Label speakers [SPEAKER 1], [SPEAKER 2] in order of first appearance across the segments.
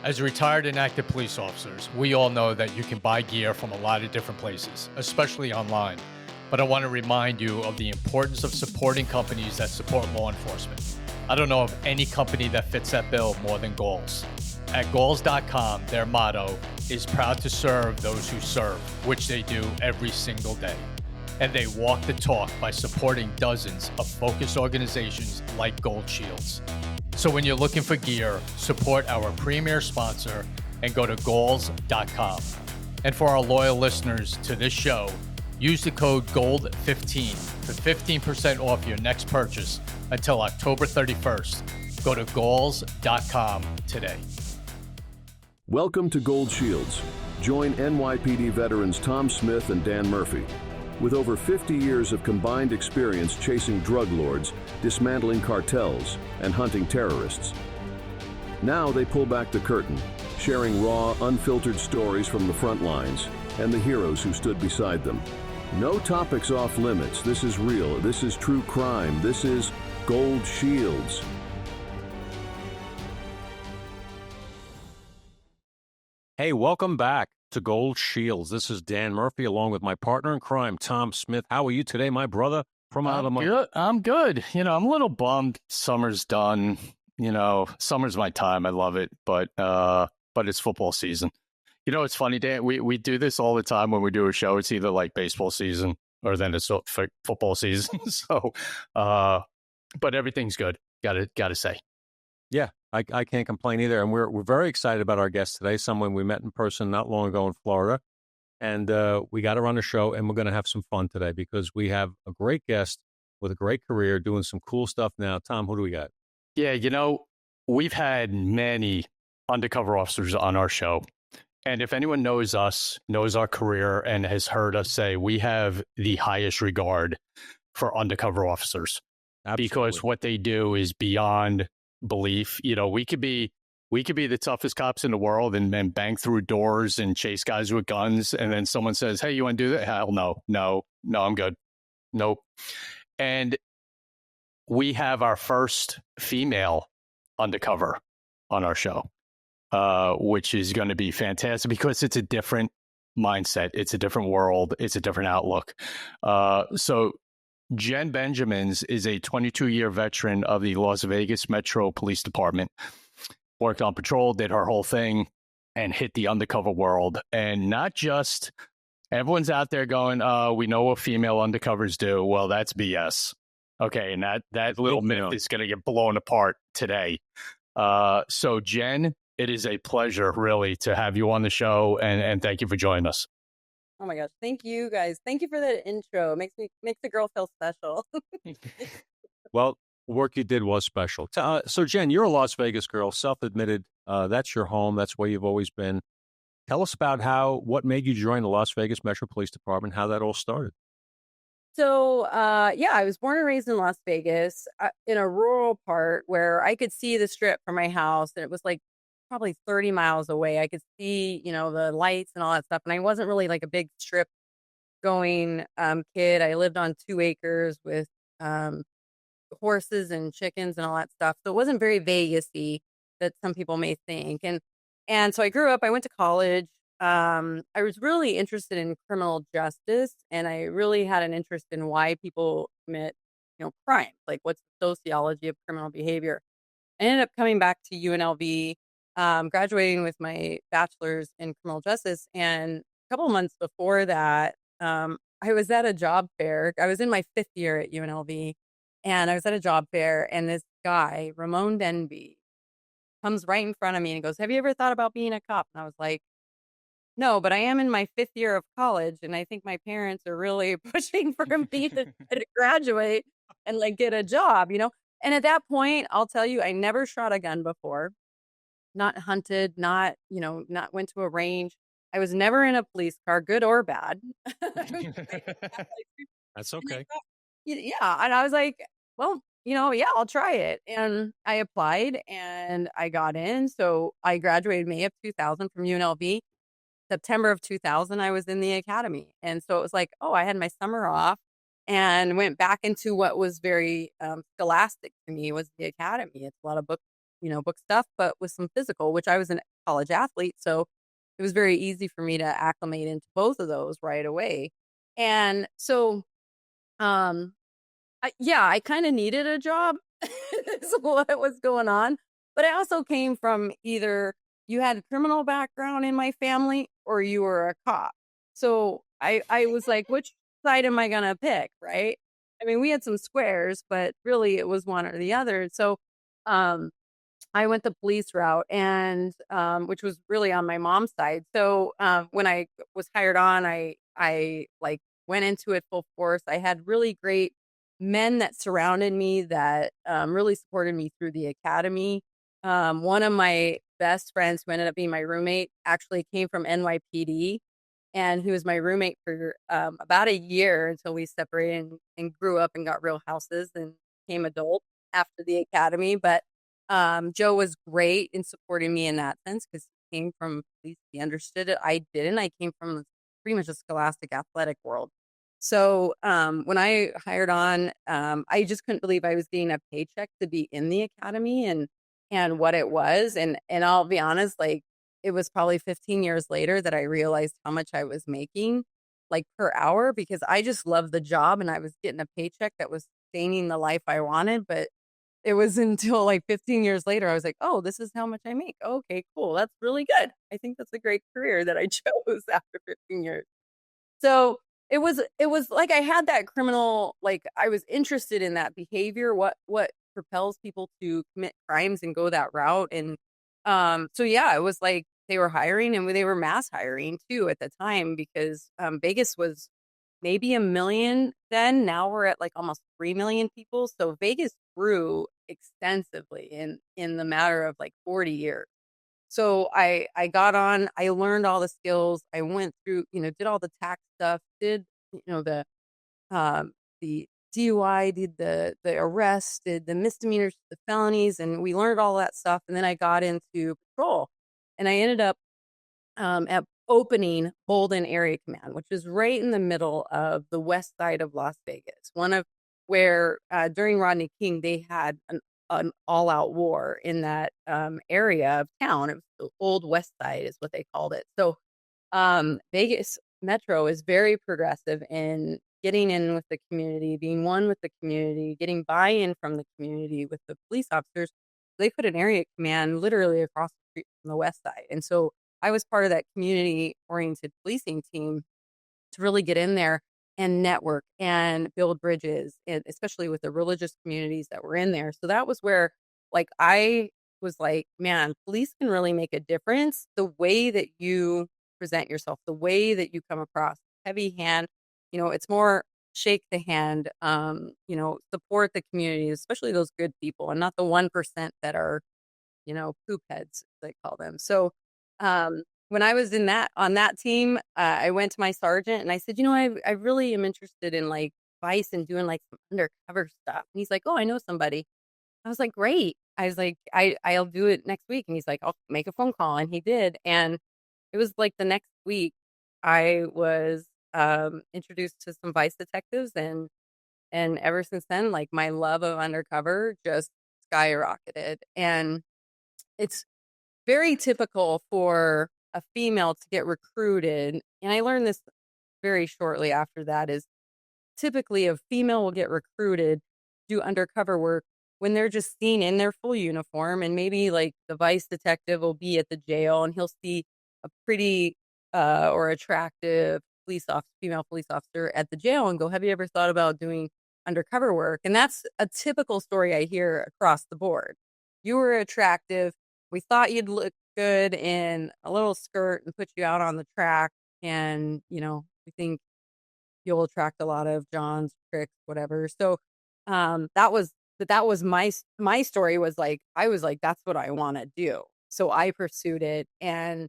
[SPEAKER 1] As retired and active police officers, we all know that you can buy gear from a lot of different places, especially online. But I want to remind you of the importance of supporting companies that support law enforcement. I don't know of any company that fits that bill more than Goals. At Goals.com, their motto is proud to serve those who serve, which they do every single day. And they walk the talk by supporting dozens of focused organizations like Gold Shields. So when you're looking for gear, support our premier sponsor and go to goals.com. And for our loyal listeners to this show, use the code GOLD15 for 15% off your next purchase until October 31st. Go to goals.com today.
[SPEAKER 2] Welcome to Gold Shields. Join NYPD veterans Tom Smith and Dan Murphy. With over 50 years of combined experience chasing drug lords, dismantling cartels, and hunting terrorists. Now they pull back the curtain, sharing raw, unfiltered stories from the front lines and the heroes who stood beside them. No topics off limits. This is real. This is true crime. This is Gold Shields.
[SPEAKER 3] Hey, welcome back to Gold Shields. This is Dan Murphy along with my partner in crime, Tom Smith. How are you today, my brother?
[SPEAKER 1] I'm good. I'm a little bummed. Summer's done. Summer's my time. I love it, but it's football season. It's funny, Dan. We do this all the time when we do a show. It's either like baseball season or then it's football season. So, but everything's good. Gotta say.
[SPEAKER 3] Yeah, I can't complain either. And we're very excited about our guest today, someone we met in person not long ago in Florida. And we got her on the show, and we're going to have some fun today because we have a great guest with a great career doing some cool stuff now. Tom, who do we got?
[SPEAKER 1] Yeah, we've had many undercover officers on our show. And if anyone knows us, knows our career, and has heard us say, we have the highest regard for undercover officers. Absolutely. Because what they do is beyond belief. We could be the toughest cops in the world and bang through doors and chase guys with guns. And then someone says, hey, you want to do that? Hell no, I'm good. Nope. And we have our first female undercover on our show, which is going to be fantastic because it's a different mindset. It's a different world. It's a different outlook. So Jenn Benjamins is a 22-year veteran of the Las Vegas Metro Police Department. Worked on patrol, did her whole thing, and hit the undercover world. And not just everyone's out there going, we know what female undercovers do. Well, that's BS. Okay, and that little myth is going to get blown apart today. So, Jenn, it is a pleasure, really, to have you on the show, and thank you for joining us.
[SPEAKER 4] Oh my gosh, thank you guys. Thank you for that intro. It makes the girl feel special.
[SPEAKER 3] Well, work you did was special. So, Jenn, you're a Las Vegas girl, self-admitted. That's your home. That's where you've always been. Tell us about what made you join the Las Vegas Metro Police Department, how that all started.
[SPEAKER 4] So, I was born and raised in Las Vegas in a rural part where I could see the strip from my house. And it was like probably 30 miles away. I could see, the lights and all that stuff. And I wasn't really like a big strip going kid. I lived on 2 acres with horses and chickens and all that stuff. So it wasn't very Vegas-y that some people may think. And so I grew up, I went to college. I was really interested in criminal justice, and I really had an interest in why people commit, crime, like what's the sociology of criminal behavior. I ended up coming back to UNLV, graduating with my bachelor's in criminal justice. And a couple of months before that, I was at a job fair. I was in my 5th year at UNLV, and I was at a job fair, and this guy, Ramon Denby, comes right in front of me and goes, have you ever thought about being a cop? And I was like, no, but I am in my 5th year of college, and I think my parents are really pushing for me to graduate and like get a job, And at that point, I'll tell you, I never shot a gun before, not hunted, not went to a range. I was never in a police car, good or bad.
[SPEAKER 3] That's okay.
[SPEAKER 4] Yeah. And I was like, well, I'll try it. And I applied and I got in. So I graduated May of 2000 from UNLV. September of 2000, I was in the academy. And so it was like, I had my summer off and went back into what was very scholastic to me was the academy. It's a lot of books, book stuff, but with some physical, which I was a college athlete. So it was very easy for me to acclimate into both of those right away. And so, um, I kind of needed a job. Is what was going on. But I also came from either you had a criminal background in my family or you were a cop. So I was like, which side am I going to pick? Right. I mean, we had some squares, but really it was one or the other. So, um, I went the police route and which was really on my mom's side. So when I was hired on, I like went into it full force. I had really great men that surrounded me that really supported me through the academy. One of my best friends who ended up being my roommate actually came from NYPD, and he was my roommate for about a year until we separated and grew up and got real houses and became adults after the academy. But Joe was great in supporting me in that sense because he came from police. He understood it. I didn't. I came from pretty much a scholastic athletic world. So when I hired on, I just couldn't believe I was getting a paycheck to be in the academy and what it was. And I'll be honest, like it was probably 15 years later that I realized how much I was making like per hour because I just loved the job and I was getting a paycheck that was sustaining the life I wanted. But it was until like 15 years later, I was like, oh, this is how much I make. Okay, cool. That's really good. I think that's a great career that I chose after 15 years. So it was like I had that criminal, like I was interested in that behavior, what propels people to commit crimes and go that route. And so yeah, it was like they were hiring and they were mass hiring too at the time because Vegas was maybe 1 million then. Now we're at like almost 3 million people. So Vegas grew extensively in the matter of like 40 years. So I got on, I learned all the skills. I went through, did all the tax stuff, did, the DUI, did the arrest, did the misdemeanors, the felonies, and we learned all that stuff. And then I got into patrol and I ended up at opening Bolden Area Command, which is right in the middle of the west side of Las Vegas. One of where during Rodney King, they had an all-out war in that area of town. It was the old West Side is what they called it. So Vegas Metro is very progressive in getting in with the community, being one with the community, getting buy-in from the community with the police officers. They put an area command literally across the street from the West Side. And so I was part of that community-oriented policing team to really get in there and network and build bridges, and especially with the religious communities that were in there. So that was where, like, I was like, man, police can really make a difference. The way that you present yourself, the way that you come across, heavy hand, it's more shake the hand, support the community, especially those good people and not the 1% that are, poop heads, they call them. So, when I was on that team, I went to my sergeant and I said, I really am interested in like vice and doing like some undercover stuff. And he's like, oh, I know somebody. I was like, great. I was like, I'll do it next week. And he's like, I'll make a phone call. And he did. And it was like the next week I was introduced to some vice detectives and ever since then, like my love of undercover just skyrocketed. And it's very typical for a female to get recruited. And I learned this very shortly after that is typically a female will get recruited, do undercover work when they're just seen in their full uniform. And maybe like the vice detective will be at the jail and he'll see a pretty or attractive female police officer at the jail and go, have you ever thought about doing undercover work? And that's a typical story I hear across the board. You were attractive. We thought you'd look good in a little skirt and put you out on the track. And, we think you'll attract a lot of Johns, tricks, whatever. So that was my story was like, I was like, that's what I want to do. So I pursued it and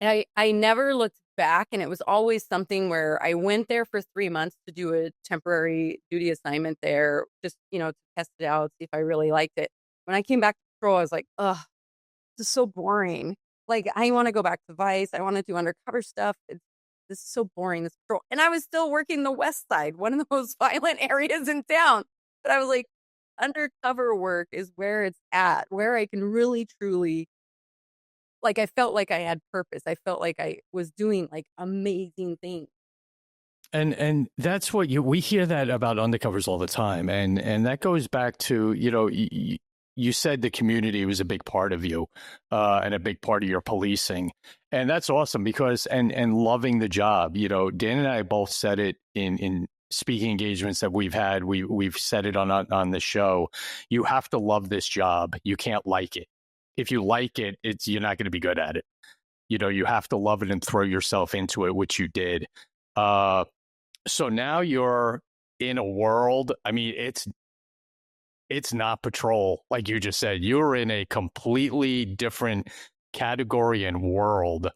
[SPEAKER 4] I never looked back. And it was always something where I went there for 3 months to do a temporary duty assignment there, just, to test it out, see if I really liked it. When I came back to patrol, I was like, ugh, this is so boring. Like, I want to go back to Vice. I want to do undercover stuff. This is so boring, this patrol. And I was still working the West Side, one of the most violent areas in town. But I was like, undercover work is where it's at, where I can really truly, like, I felt like I had purpose. I felt like I was doing like amazing things.
[SPEAKER 1] And that's what we hear that about undercovers all the time, and that goes back to, you said the community was a big part of you, and a big part of your policing, and that's awesome because and loving the job. Dan and I both said it in speaking engagements that we've had. We've said it on the show. You have to love this job. You can't like it. If you like it, you're not going to be good at it. You have to love it and throw yourself into it, which you did. So now you're in a world. I mean, it's not patrol, like you just said. You're in a completely different category and world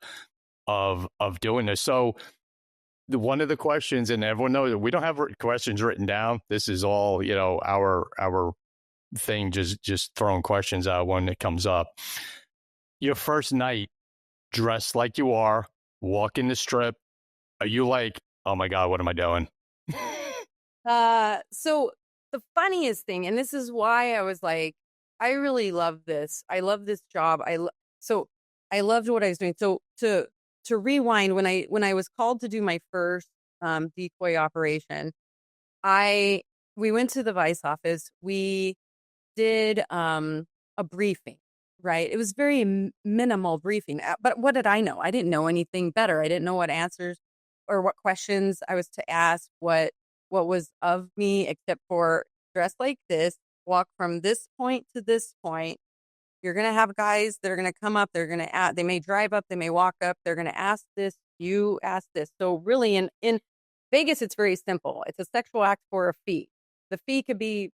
[SPEAKER 1] of doing this. So one of the questions, and everyone knows that we don't have questions written down. This is all, our thing, just throwing questions out when it comes up. Your first night, dressed like you are, walking the strip. Are you like, oh my God, what am I doing?
[SPEAKER 4] So the funniest thing, and this is why I was like, I really love this. I love this job. So I loved what I was doing. So to rewind, when I was called to do my first decoy operation, we went to the Vice office. We did a briefing, right? It was very minimal briefing. But what did I know? I didn't know anything better. I didn't know what answers or what questions I was to ask, what was of me, except for dress like this, walk from this point to this point. You're going to have guys that are going to come up. They're going to they may drive up. They may walk up. They're going to ask this. You ask this. So really in Vegas, it's very simple. It's a sexual act for a fee. The fee could be,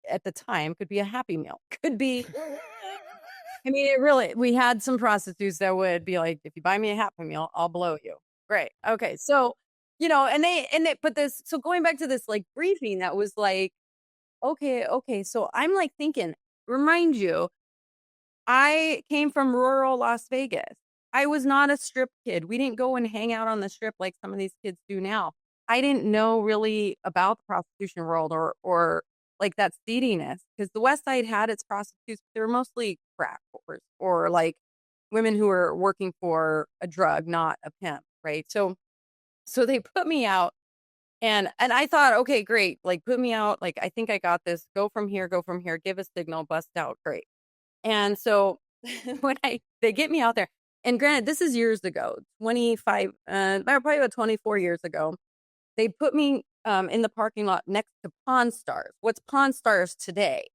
[SPEAKER 4] at the time, could be a Happy Meal. Could be, I mean, we had some prostitutes that would be like, if you buy me a Happy Meal, I'll blow you. Great. Okay. So, but so going back to this like briefing, that was like, okay. So I'm like thinking, remind you, I came from rural Las Vegas. I was not a strip kid. We didn't go and hang out on the strip like some of these kids do now. I didn't know really about the prostitution world or like that seediness, because the West Side had its prostitutes. They were mostly crack whores or like women who were working for a drug, not a pimp, right? So they put me out, and I thought, okay, great. Like, put me out. Like, I think I got this. Go from here, give a signal, bust out. Great. And so when they get me out there, and granted, this is years ago, 25, probably about 24 years ago, they put me in the parking lot next to Pawn Stars. What's Pawn Stars today?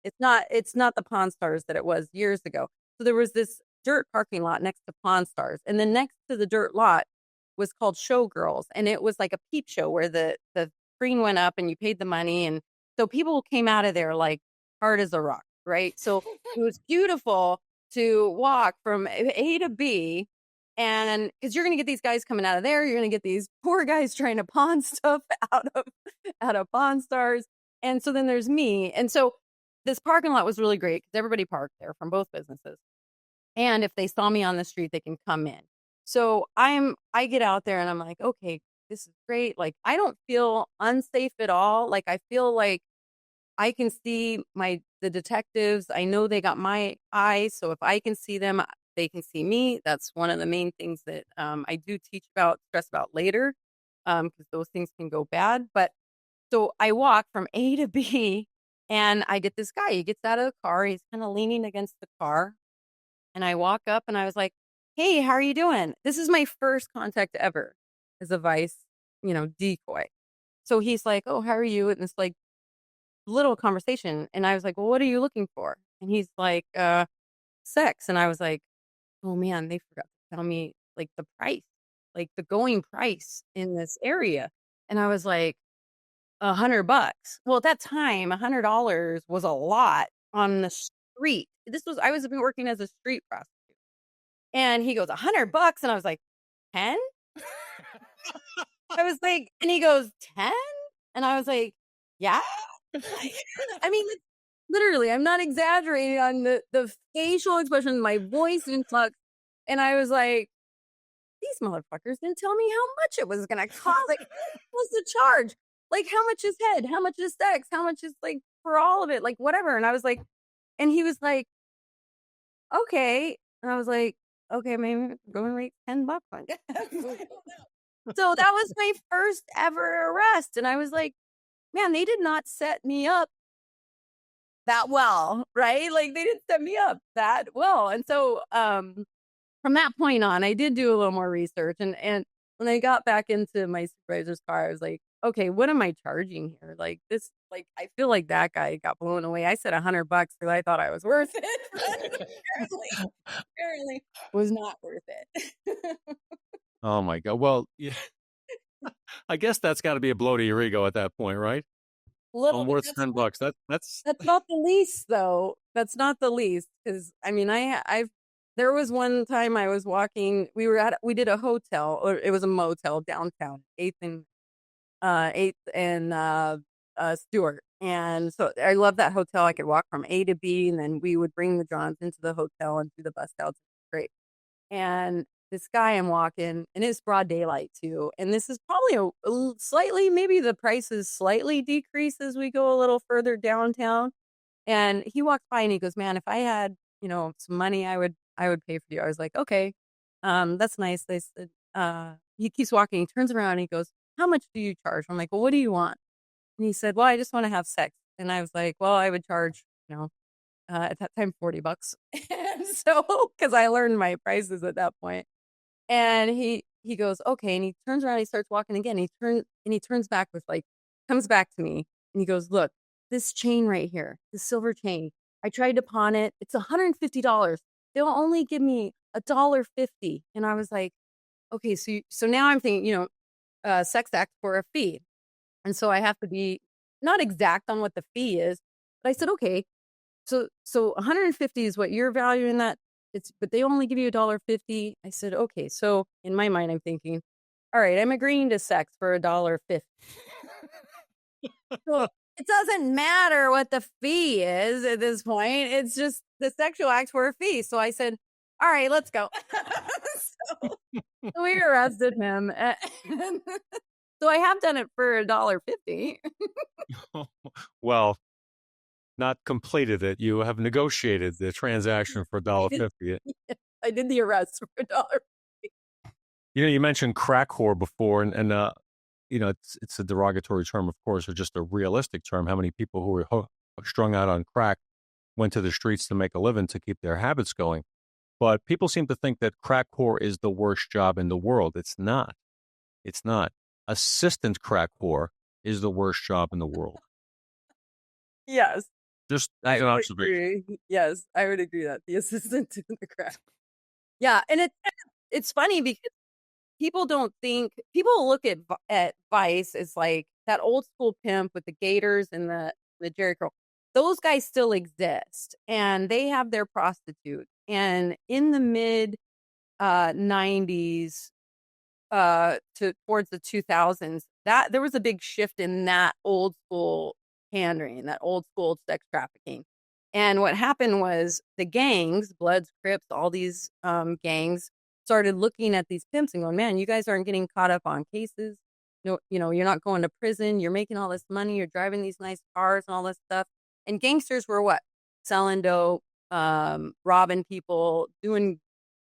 [SPEAKER 4] It's not the Pawn Stars that it was years ago. So there was this dirt parking lot next to Pawn Stars, and then next to the dirt lot was called Showgirls, and it was like a peep show where the screen went up and you paid the money, and so people came out of there like hard as a rock, right? So it was beautiful to walk from A to B, and because you're gonna get these guys coming out of there, you're gonna get these poor guys trying to pawn stuff out of Pawn Stars, and so then there's me, and so this parking lot was really great because everybody parked there from both businesses, and if they saw me on the street, they can come in. So I get out there and I'm like, okay, this is great. Like, I don't feel unsafe at all. Like, I feel like I can see the detectives. I know they got my eyes. So if I can see them, they can see me. That's one of the main things that I do stress about later, because those things can go bad. But so I walk from A to B, and I get this guy. He gets out of the car. He's kind of leaning against the car. And I walk up and I was like, hey, how are you doing? This is my first contact ever as a Vice, decoy. So he's like, oh, how are you? And it's like little conversation. And I was like, well, what are you looking for? And he's like, sex. And I was like, oh man, they forgot to tell me like the price, like the going price in this area. And I was like, $100. Well, at that time, $100 was a lot on the street. I was working as a street prostitute. And he goes, $100. And I was like, 10? I was like, and he goes, 10? And I was like, yeah. I mean, literally, I'm not exaggerating on the facial expression, my voice influx. And I was like, these motherfuckers didn't tell me how much it was going to cost. Like, what's the charge? Like, how much is head? How much is sex? How much is like for all of it, like whatever. And I was like, and he was like, okay. And I was like, okay, maybe go and rate $10 on it. So that was my first ever arrest. And I was like, man, they did not set me up that well, right? Like they didn't set me up that well. And so from that point on, I did do a little more research. And when I got back into my supervisor's car, I was like, okay, what am I charging here? Like this, like I feel like that guy got blown away. I said $100 because I thought I was worth it. apparently was not worth it.
[SPEAKER 3] Oh my God. Well, yeah. I guess that's got to be a blow to your ego at that point, right?
[SPEAKER 4] Little
[SPEAKER 3] I'm
[SPEAKER 4] bit.
[SPEAKER 3] worth
[SPEAKER 4] That's
[SPEAKER 3] $10. That's
[SPEAKER 4] That's not the least, though. That's not the least, because I mean, I've there was one time I was walking. We did a hotel, or it was a motel downtown, Eighth and Stewart, and so I love that hotel. I could walk from A to B, and then we would bring the Johns into the hotel and do the bust outs. Great. And this guy I'm walking, and it's broad daylight too. And this is probably slightly, maybe the prices slightly decrease as we go a little further downtown. And he walks by and he goes, "Man, if I had, some money, I would pay for you." I was like, "Okay, that's nice." They said, he keeps walking. He turns around and he goes, "How much do you charge?" I'm like, "Well, what do you want?" And he said, "Well, I just want to have sex." And I was like, "Well, I would charge, at that time, $40." And so, because I learned my prices at that point. And he goes, "Okay." And he turns around, he starts walking again. He turns back with comes back to me and he goes, "Look, this chain right here, this silver chain. I tried to pawn it. It's $150. They'll only give me $1.50." And I was like, okay, so now I'm thinking, sex act for a fee. And so I have to be not exact on what the fee is, but I said, okay, so 150 is what you're valuing that. But they only give you $1.50. I said, okay. So in my mind, I'm thinking, all right, I'm agreeing to sex for $1.50. So it doesn't matter what the fee is at this point. It's just the sexual act for a fee. So I said, all right, let's go. So we arrested him. So I have done it for $1.50.
[SPEAKER 3] well, not completed it. You have negotiated the transaction for $1.50.
[SPEAKER 4] I did the arrest for $1.50.
[SPEAKER 3] You mentioned crack whore before, and it's a derogatory term, of course, or just a realistic term. How many people who were strung out on crack went to the streets to make a living to keep their habits going? But people seem to think that crack whore is the worst job in the world. It's not. It's not. Assistant crack whore is the worst job in the world.
[SPEAKER 4] Yes.
[SPEAKER 3] Just
[SPEAKER 4] I would agree. Yes, I would agree that the assistant to the crack. Yeah, and it's funny because people look at Vice as like that old school pimp with the gators and the Jerry curl. Those guys still exist, and they have their prostitutes. And in the mid 90s towards the 2000s, that there was a big shift in that old school pandering, that old school sex trafficking. And what happened was the gangs, Bloods, Crips, all these gangs started looking at these pimps and going, "Man, you guys aren't getting caught up on cases. No, you're not going to prison. You're making all this money. You're driving these nice cars and all this stuff." And gangsters were what? Selling dope, robbing people, doing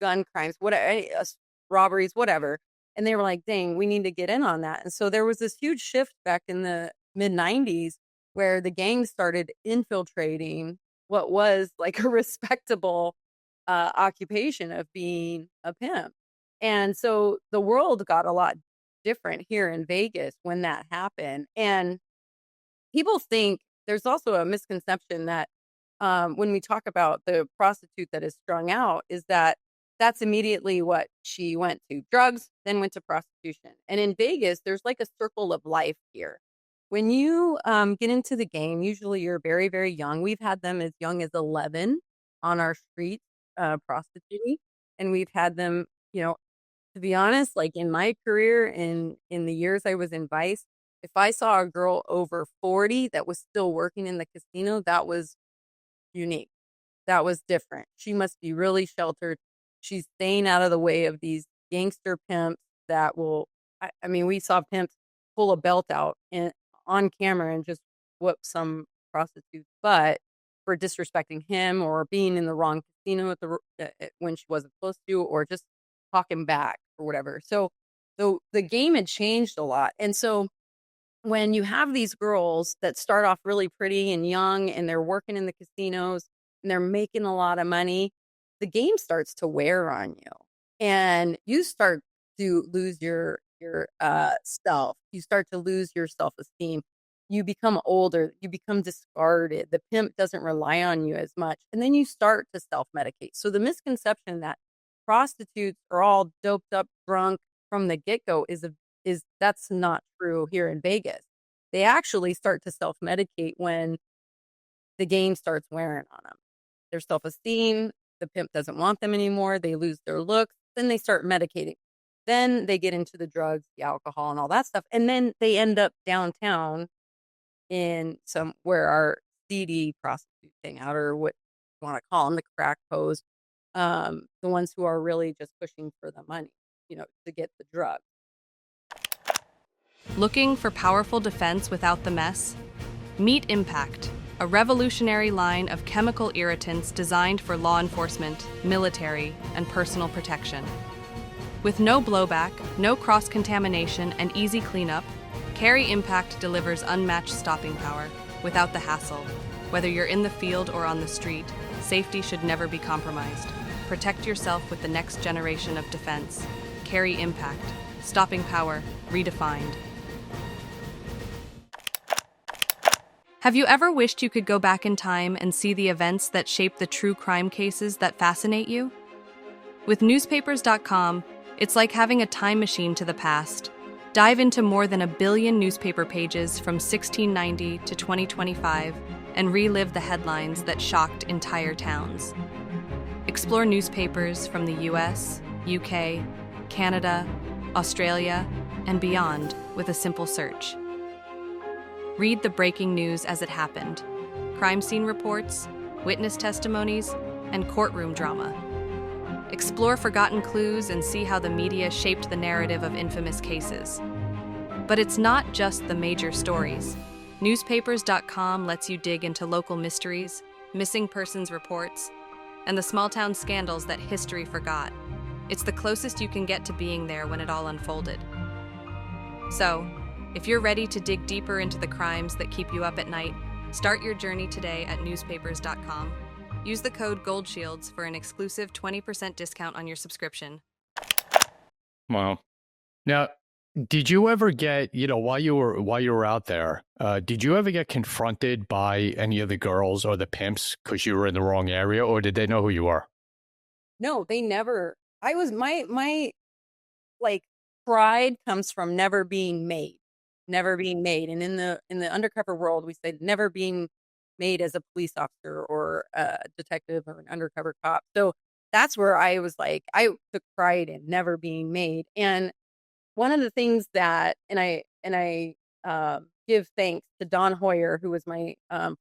[SPEAKER 4] gun crimes, whatever, robberies, whatever. And they were like, "Dang, we need to get in on that." And so there was this huge shift back in the mid 90s where the gangs started infiltrating what was like a respectable occupation of being a pimp. And so the world got a lot different here in Vegas when that happened. And people think there's also a misconception that when we talk about the prostitute that is strung out, is that that's immediately what she went to: drugs, then went to prostitution. And in Vegas, there's like a circle of life here. When you get into the game, usually you're very, very young. We've had them as young as 11 on our streets prostituting. And we've had them, to be honest, like in my career, in the years I was in Vice, if I saw a girl over 40 that was still working in the casino, that was unique. That was different. She must be really sheltered. She's staying out of the way of these gangster pimps that will, I mean, we saw pimps pull a belt out on camera and just whoop some prostitutes, but for disrespecting him or being in the wrong casino at when she wasn't supposed to, or just talking back or whatever. So the game had changed a lot. And so when you have these girls that start off really pretty and young and they're working in the casinos and they're making a lot of money, the game starts to wear on you and you start to lose your self. You start to lose your self-esteem. You become older, you become discarded. The pimp doesn't rely on you as much. And then you start to self-medicate. So the misconception that prostitutes are all doped up, drunk from the get-go is that's not true here in Vegas. They actually start to self-medicate when the game starts wearing on them. Their self-esteem, the pimp doesn't want them anymore. They lose their looks. Then they start medicating. Then they get into the drugs, the alcohol, and all that stuff. And then they end up downtown in where our seedy prostitutes hang out, or what you want to call them, the crack hoes, the ones who are really just pushing for the money, to get the drug.
[SPEAKER 5] Looking for powerful defense without the mess? Meet Impact, a revolutionary line of chemical irritants designed for law enforcement, military, and personal protection. With no blowback, no cross-contamination, and easy cleanup, Carry Impact delivers unmatched stopping power without the hassle. Whether you're in the field or on the street, safety should never be compromised. Protect yourself with the next generation of defense. Carry Impact, stopping power, redefined. Have you ever wished you could go back in time and see the events that shape the true crime cases that fascinate you? With newspapers.com, it's like having a time machine to the past. Dive into more than 1 billion newspaper pages from 1690 to 2025 and relive the headlines that shocked entire towns. Explore newspapers from the US, UK, Canada, Australia, and beyond with a simple search. Read the breaking news as it happened, crime scene reports, witness testimonies, and courtroom drama. Explore forgotten clues and see how the media shaped the narrative of infamous cases. But it's not just the major stories. Newspapers.com lets you dig into local mysteries, missing persons reports, and the small-town scandals that history forgot. It's the closest you can get to being there when it all unfolded. So, if you're ready to dig deeper into the crimes that keep you up at night, start your journey today at newspapers.com. Use the code GOLDSHIELDS for an exclusive 20% discount on your subscription.
[SPEAKER 1] Wow. Now, did you ever get, while you were out there, did you ever get confronted by any of the girls or the pimps because you were in the wrong area, or did they know who you are?
[SPEAKER 4] No, they never. I was my pride comes from never being made. And in the undercover world, we say never being made as a police officer or a detective or an undercover cop. So that's where I was like, I took pride in never being made. And one of the things that, and I give thanks to Don Hoyer, who was my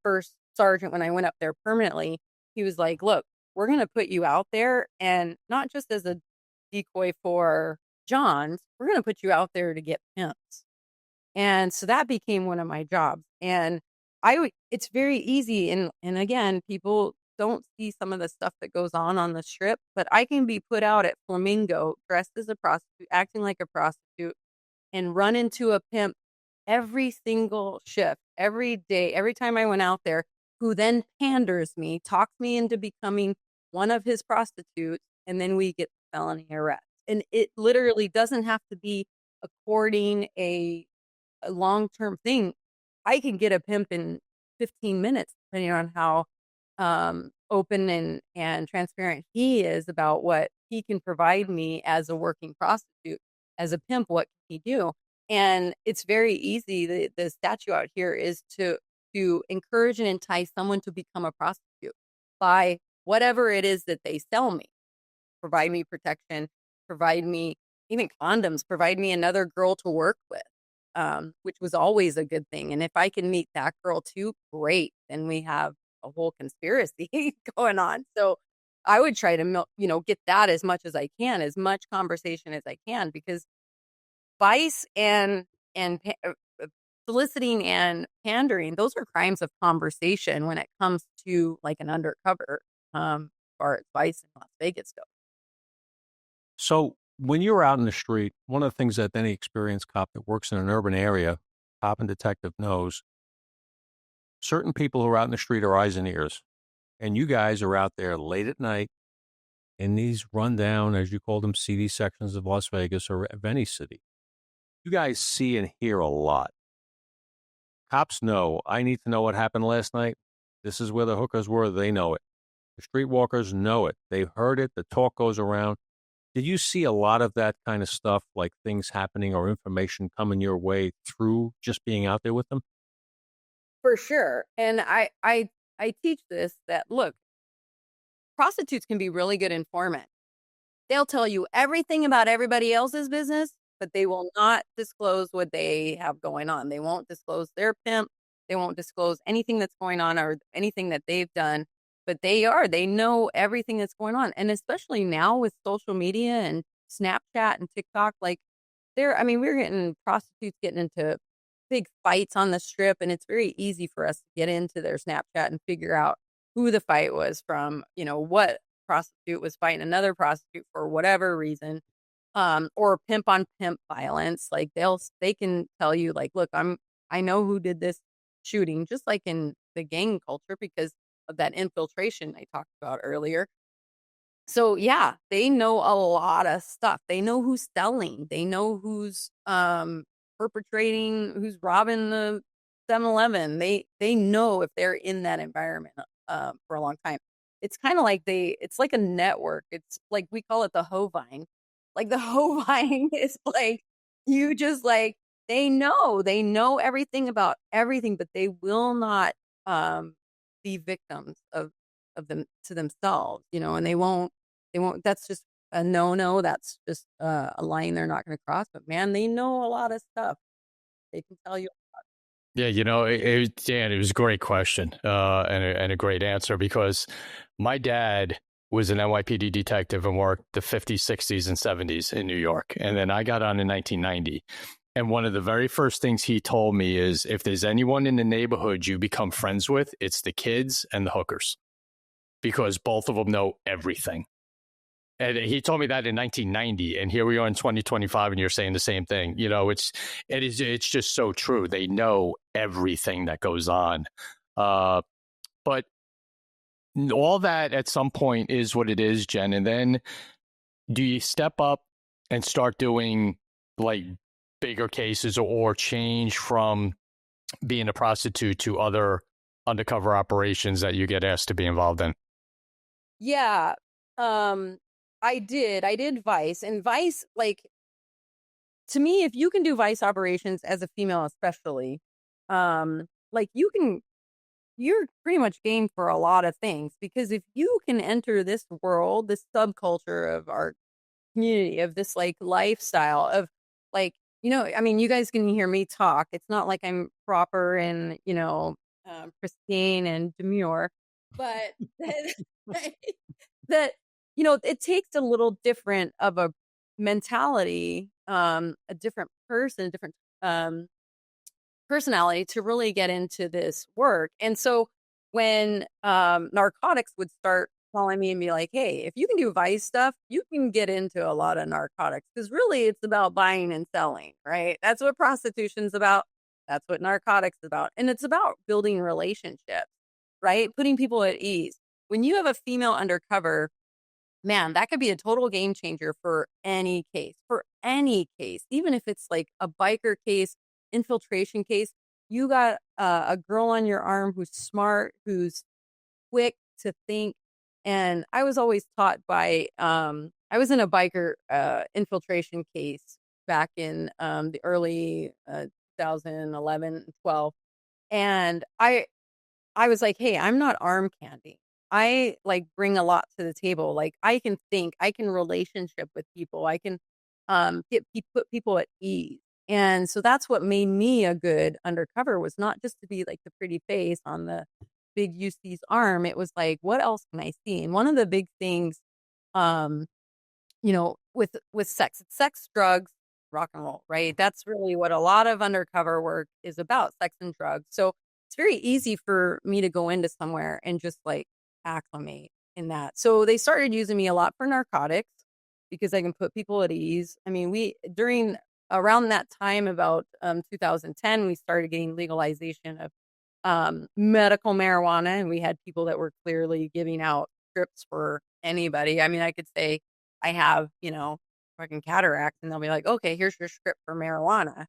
[SPEAKER 4] first sergeant when I went up there permanently. He was like, look, we're going to put you out there, and not just as a decoy for Johns, we're going to put you out there to get pimps. And so that became one of my jobs. And it's very easy. And again, people don't see some of the stuff that goes on the strip, but I can be put out at Flamingo dressed as a prostitute, acting like a prostitute, and run into a pimp every single shift, every day, every time I went out there, who then panders me, talks me into becoming one of his prostitutes, and then we get felony arrest. And it literally doesn't have to be according a long-term thing. I can get a pimp in 15 minutes, depending on how open and transparent he is about what he can provide me as a working prostitute. As a pimp, what can he do? And it's very easy. The statute out here is to encourage and entice someone to become a prostitute by whatever it is that they sell me. Provide me protection, provide me even condoms, provide me another girl to work with. Which was always a good thing. And if I can meet that girl too, great. Then we have a whole conspiracy going on. So I would try to, get that as much as I can, as much conversation as I can, because vice and soliciting and pandering, those are crimes of conversation when it comes to like an undercover, as far as vice in Las Vegas goes.
[SPEAKER 3] So when you're out in the street, one of the things that any experienced cop that works in an urban area, cop and detective knows, certain people who are out in the street are eyes and ears. And you guys are out there late at night in these rundown, as you call them, seedy sections of Las Vegas or of any city. You guys see and hear a lot. Cops know, I need to know what happened last night. This is where the hookers were. They know it. The streetwalkers know it. They've heard it. The talk goes around. Did you see a lot of that kind of stuff, like things happening or information coming your way through just being out there with them?
[SPEAKER 4] For sure. And I teach this, that look, prostitutes can be really good informants. They'll tell you everything about everybody else's business, but they will not disclose what they have going on. They won't disclose their pimp. They won't disclose anything that's going on or anything that they've done. But they know everything that's going on. And especially now with social media and Snapchat and TikTok, like we're getting prostitutes getting into big fights on the strip, and it's very easy for us to get into their Snapchat and figure out who the fight was from, what prostitute was fighting another prostitute for whatever reason, or pimp on pimp violence. Like they can tell you, like, look, I know who did this shooting, just like in the gang culture, because of that infiltration I talked about earlier. So yeah, they know a lot of stuff. They know who's selling. They know who's perpetrating, who's robbing the 7-Eleven. They know if they're in that environment for a long time. It's kind of like it's like a network. It's like, we call it the Hovine. Like the Hovine is like, you just like, they know everything about everything, but they will not be victims of them to themselves, and they won't, that's just a no. That's just a line they're not going to cross. But man, they know a lot of stuff. They can tell you.
[SPEAKER 1] Yeah, Dan, it was a great question and a great answer, because my dad was an NYPD detective and worked the 50s, 60s, and 70s in New York. And then I got on in 1990. And one of the very first things he told me is, if there's anyone in the neighborhood you become friends with, it's the kids and the hookers, because both of them know everything. And he told me that in 1990, and here we are in 2025, and you're saying the same thing. It's just so true. They know everything that goes on. But all that at some point is what it is, Jen. And then do you step up and start doing like bigger cases, or change from being a prostitute to other undercover operations that you get asked to be involved in?
[SPEAKER 4] Yeah. I did Vice, and Vice, like, to me, if you can do Vice operations as a female, especially, like you're pretty much game for a lot of things, because if you can enter this world, this subculture of our community, of this like lifestyle of like, you guys can hear me talk. It's not like I'm proper and, pristine and demure, but that, it takes a little different of a mentality, a different person, different personality to really get into this work. And so when Narcotics would start calling me and be like, hey, if you can do Vice stuff, you can get into a lot of narcotics, because really it's about buying and selling, right? That's what prostitution's about. That's what narcotics is about. And it's about building relationships, right? Putting people at ease. When you have a female undercover, man, that could be a total game changer for any case, even if it's like a biker case, infiltration case. You got a girl on your arm who's smart, who's quick to think. And I was always taught by, I was in a biker infiltration case back in the early 2011 and 12. And I was like, hey, I'm not arm candy. I like bring a lot to the table. Like I can think, I can relationship with people. I can put people at ease. And so that's what made me a good undercover, was not just to be like the pretty face on the big UC's arm. It was like, what else can I see? And one of the big things, with sex, it's sex, drugs, rock and roll, right? That's really what a lot of undercover work is about, sex and drugs. So it's very easy for me to go into somewhere and just like acclimate in that. So they started using me a lot for narcotics because I can put people at ease. I mean, during around that time, about 2010, we started getting legalization of medical marijuana, and we had people that were clearly giving out scripts for anybody. I mean, I could say I have, fucking cataracts, and they'll be like, okay, here's your script for marijuana.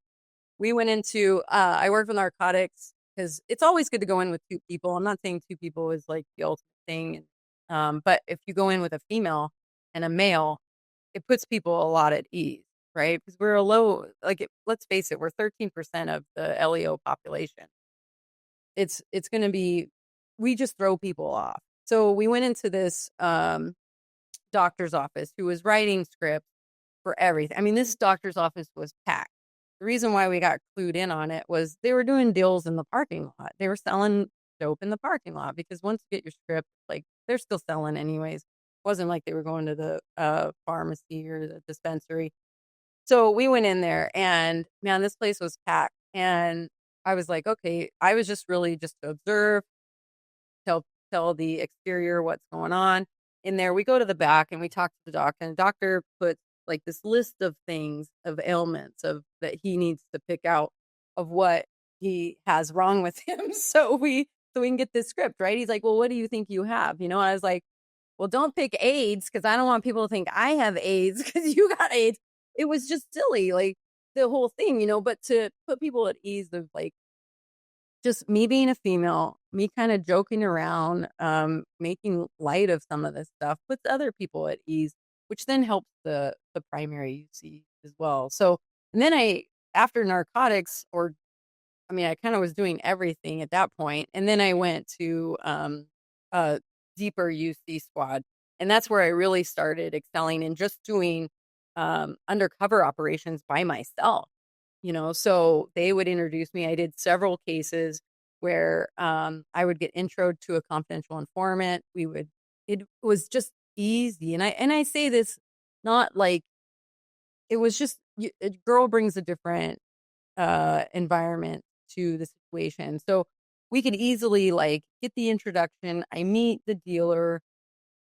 [SPEAKER 4] We went into, I worked with narcotics because it's always good to go in with two people. I'm not saying two people is like the ultimate thing. But if you go in with a female and a male, it puts people a lot at ease, right? Because we're let's face it, we're 13% of the LEO population. It's going to be, we just throw people off. So we went into this doctor's office who was writing scripts for everything. I mean, this doctor's office was packed. The reason why we got clued in on it was they were doing deals in the parking lot. They were selling dope in the parking lot because once you get your script, like they're still selling anyways. It wasn't like they were going to the pharmacy or the dispensary. So we went in there and man, this place was packed. And I was like, okay, I was just really just to observe, tell the exterior what's going on. In there, we go to the back and we talk to the doctor, and the doctor puts like this list of things, of ailments that he needs to pick out of what he has wrong with him. So we can get this script, right? He's like, well, what do you think you have? And I was like, well, don't pick AIDS because I don't want people to think I have AIDS because you got AIDS. It was just silly, like the whole thing, but to put people at ease of like, just me being a female, me kind of joking around, making light of some of this stuff puts other people at ease, which then helps the primary UC as well. So, and then after narcotics, I kind of was doing everything at that point. And then I went to a deeper UC squad. And that's where I really started excelling in just doing undercover operations by myself. So they would introduce me. I did several cases where I would get introed to a confidential informant. It was just easy. And I say this not like it was just a girl brings a different environment to the situation. So we could easily like get the introduction. I meet the dealer,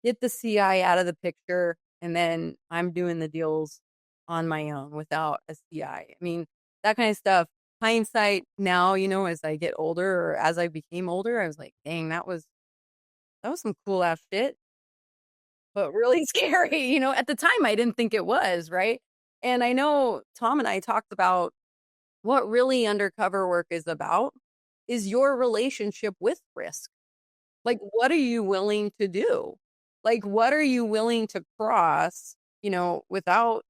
[SPEAKER 4] get the CI out of the picture, and then I'm doing the deals on my own without a CI. I mean, that kind of stuff. Hindsight now, as I get older or as I became older, I was like, dang, that was some cool ass shit, but really scary. At the time, I didn't think it was, right? And I know Tom and I talked about what really undercover work is about is your relationship with risk. Like, what are you willing to do? Like, what are you willing to cross, without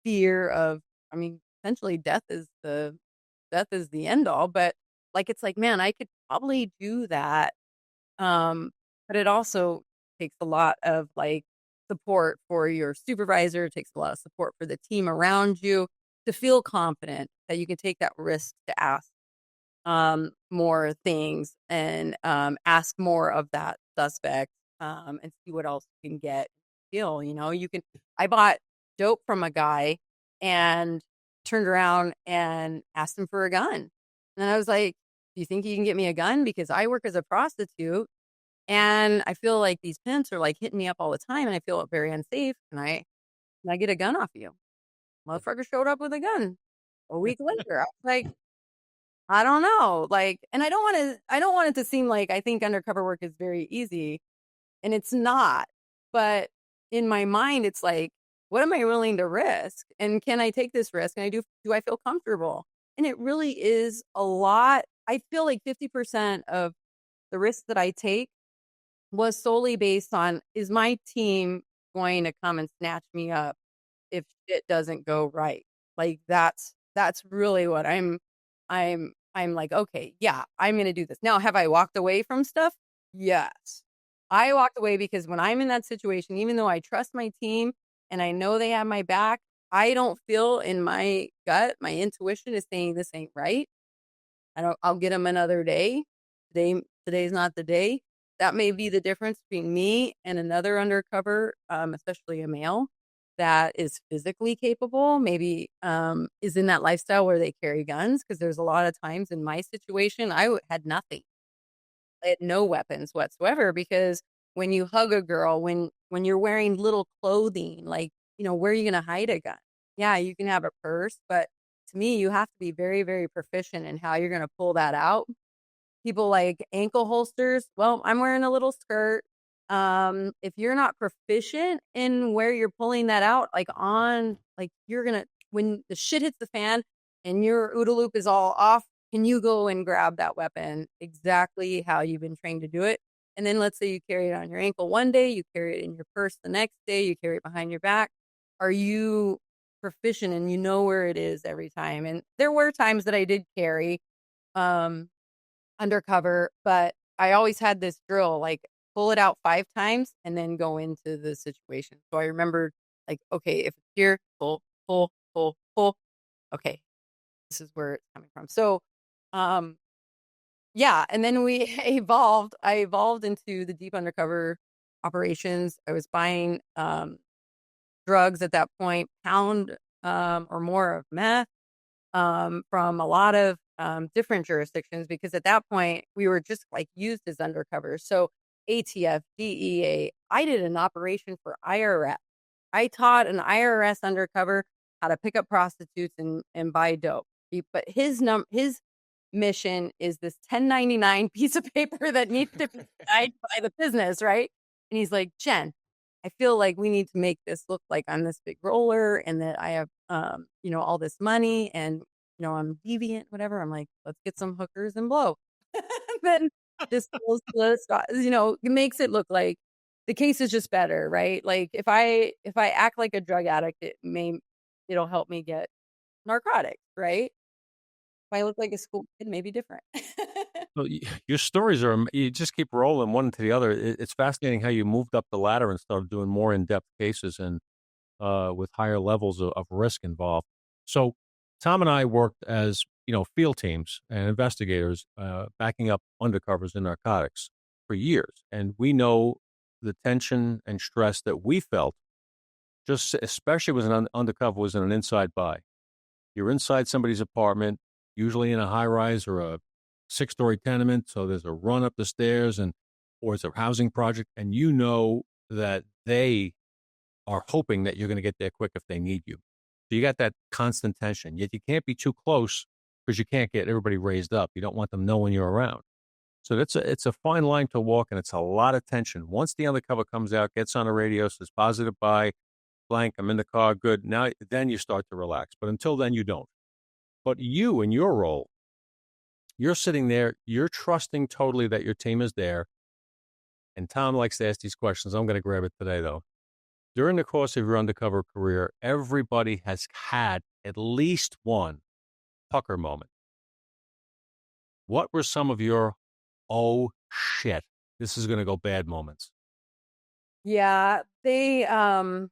[SPEAKER 4] fear of, essentially death is the end all, but like, it's like, man, I could probably do that. But it also takes a lot of like support for your supervisor. It takes a lot of support for the team around you to feel confident that you can take that risk to ask more things and ask more of that suspect and see what else you can get. I bought dope from a guy and turned around and asked him for a gun. And I was like, do you think you can get me a gun? Because I work as a prostitute and I feel like these pimps are like hitting me up all the time and I feel very unsafe. Can I get a gun off you? Motherfucker showed up with a gun a week later. I was like, I don't know. Like, and I don't want it to seem like I think undercover work is very easy, and it's not. But in my mind, it's like, what am I willing to risk? And can I take this risk? And do I feel comfortable? And it really is a lot. I feel like 50% of the risk that I take was solely based on, is my team going to come and snatch me up if it doesn't go right? Like that's really what I'm like, okay, yeah, I'm going to do this. Now, have I walked away from stuff? Yes. I walked away because when I'm in that situation, even though I trust my team and I know they have my back, I don't feel in my gut, my intuition is saying this ain't right. I'll get them another day. Today's not the day. That may be the difference between me and another undercover, especially a male, that is physically capable, maybe is in that lifestyle where they carry guns, because there's a lot of times in my situation, had nothing. I had no weapons whatsoever, because when you hug a girl, when you're wearing little clothing, like, where are you going to hide a gun? Yeah, you can have a purse, but to me, you have to be very, very proficient in how you're going to pull that out. People like ankle holsters. Well, I'm wearing a little skirt. If you're not proficient in where you're pulling that out, you're gonna, when the shit hits the fan and your OODA loop is all off, can you go and grab that weapon exactly how you've been trained to do it? And then let's say you carry it on your ankle one day, you carry it in your purse the next day, you carry it behind your back. Are you proficient and you know where it is every time? And there were times that I did carry undercover, but I always had this drill, like pull it out 5 times and then go into the situation. So I remember, like, okay, if it's here, pull, pull, pull, pull. Okay, this is where it's coming from. So, yeah, and then we evolved. I evolved into the deep undercover operations. I was buying drugs at that point, pound or more of meth from a lot of different jurisdictions, because at that point we were just like used as undercovers. So ATF, DEA, I did an operation for IRS. I taught an IRS undercover how to pick up prostitutes and buy dope. But his mission is this 1099 piece of paper that needs to be signed by the business, right? And he's like, Jen, I feel like we need to make this look like I'm this big roller and that I have, all this money and, I'm deviant, whatever. I'm like, let's get some hookers and blow. Then just, it makes it look like the case is just better, right? Like if I act like a drug addict, it'll help me get narcotics, right? If I look like a school kid, maybe different.
[SPEAKER 3] Well, your stories you just keep rolling one into the other. It's fascinating how you moved up the ladder and started doing more in-depth cases and with higher levels of risk involved. So Tom and I worked as, field teams and investigators backing up undercovers in narcotics for years. And we know the tension and stress that we felt, just especially was an undercover, was in an inside buy. You're inside somebody's apartment, usually in a high-rise or a 6-story tenement, so there's a run up the stairs, or it's a housing project, and you know that they are hoping that you're going to get there quick if they need you. So you got that constant tension. Yet you can't be too close because you can't get everybody raised up. You don't want them knowing you're around. So it's a fine line to walk, and it's a lot of tension. Once the undercover comes out, gets on the radio, says positive buy, blank, I'm in the car, good. Now, then you start to relax. But until then, you don't. But you, in your role, you're sitting there, you're trusting totally that your team is there. And Tom likes to ask these questions. I'm going to grab it today, though. During the course of your undercover career, everybody has had at least one pucker moment. What were some of your, oh, shit, this is going to go bad moments?
[SPEAKER 4] Yeah, I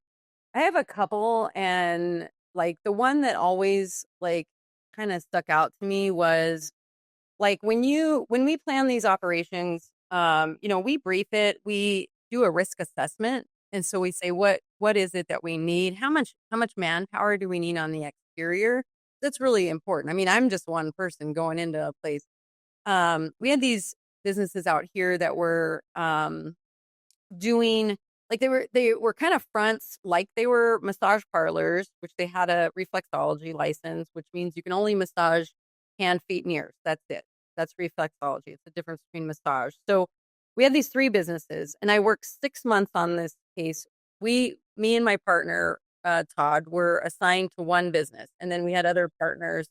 [SPEAKER 4] have a couple, and like the one that always like kind of stuck out to me was like when we plan these operations, we brief it, we do a risk assessment. And so we say, what is it that we need? How much manpower do we need on the exterior? That's really important. I mean, I'm just one person going into a place. We had these businesses out here that were doing, like they were kind of fronts, like they were massage parlors, which they had a reflexology license, which means you can only massage hand, feet, and ears. That's it. That's reflexology. It's the difference between massage. So we had these 3 businesses, and I worked 6 months on this case. Me and my partner, Todd, were assigned to one business, and then we had other partners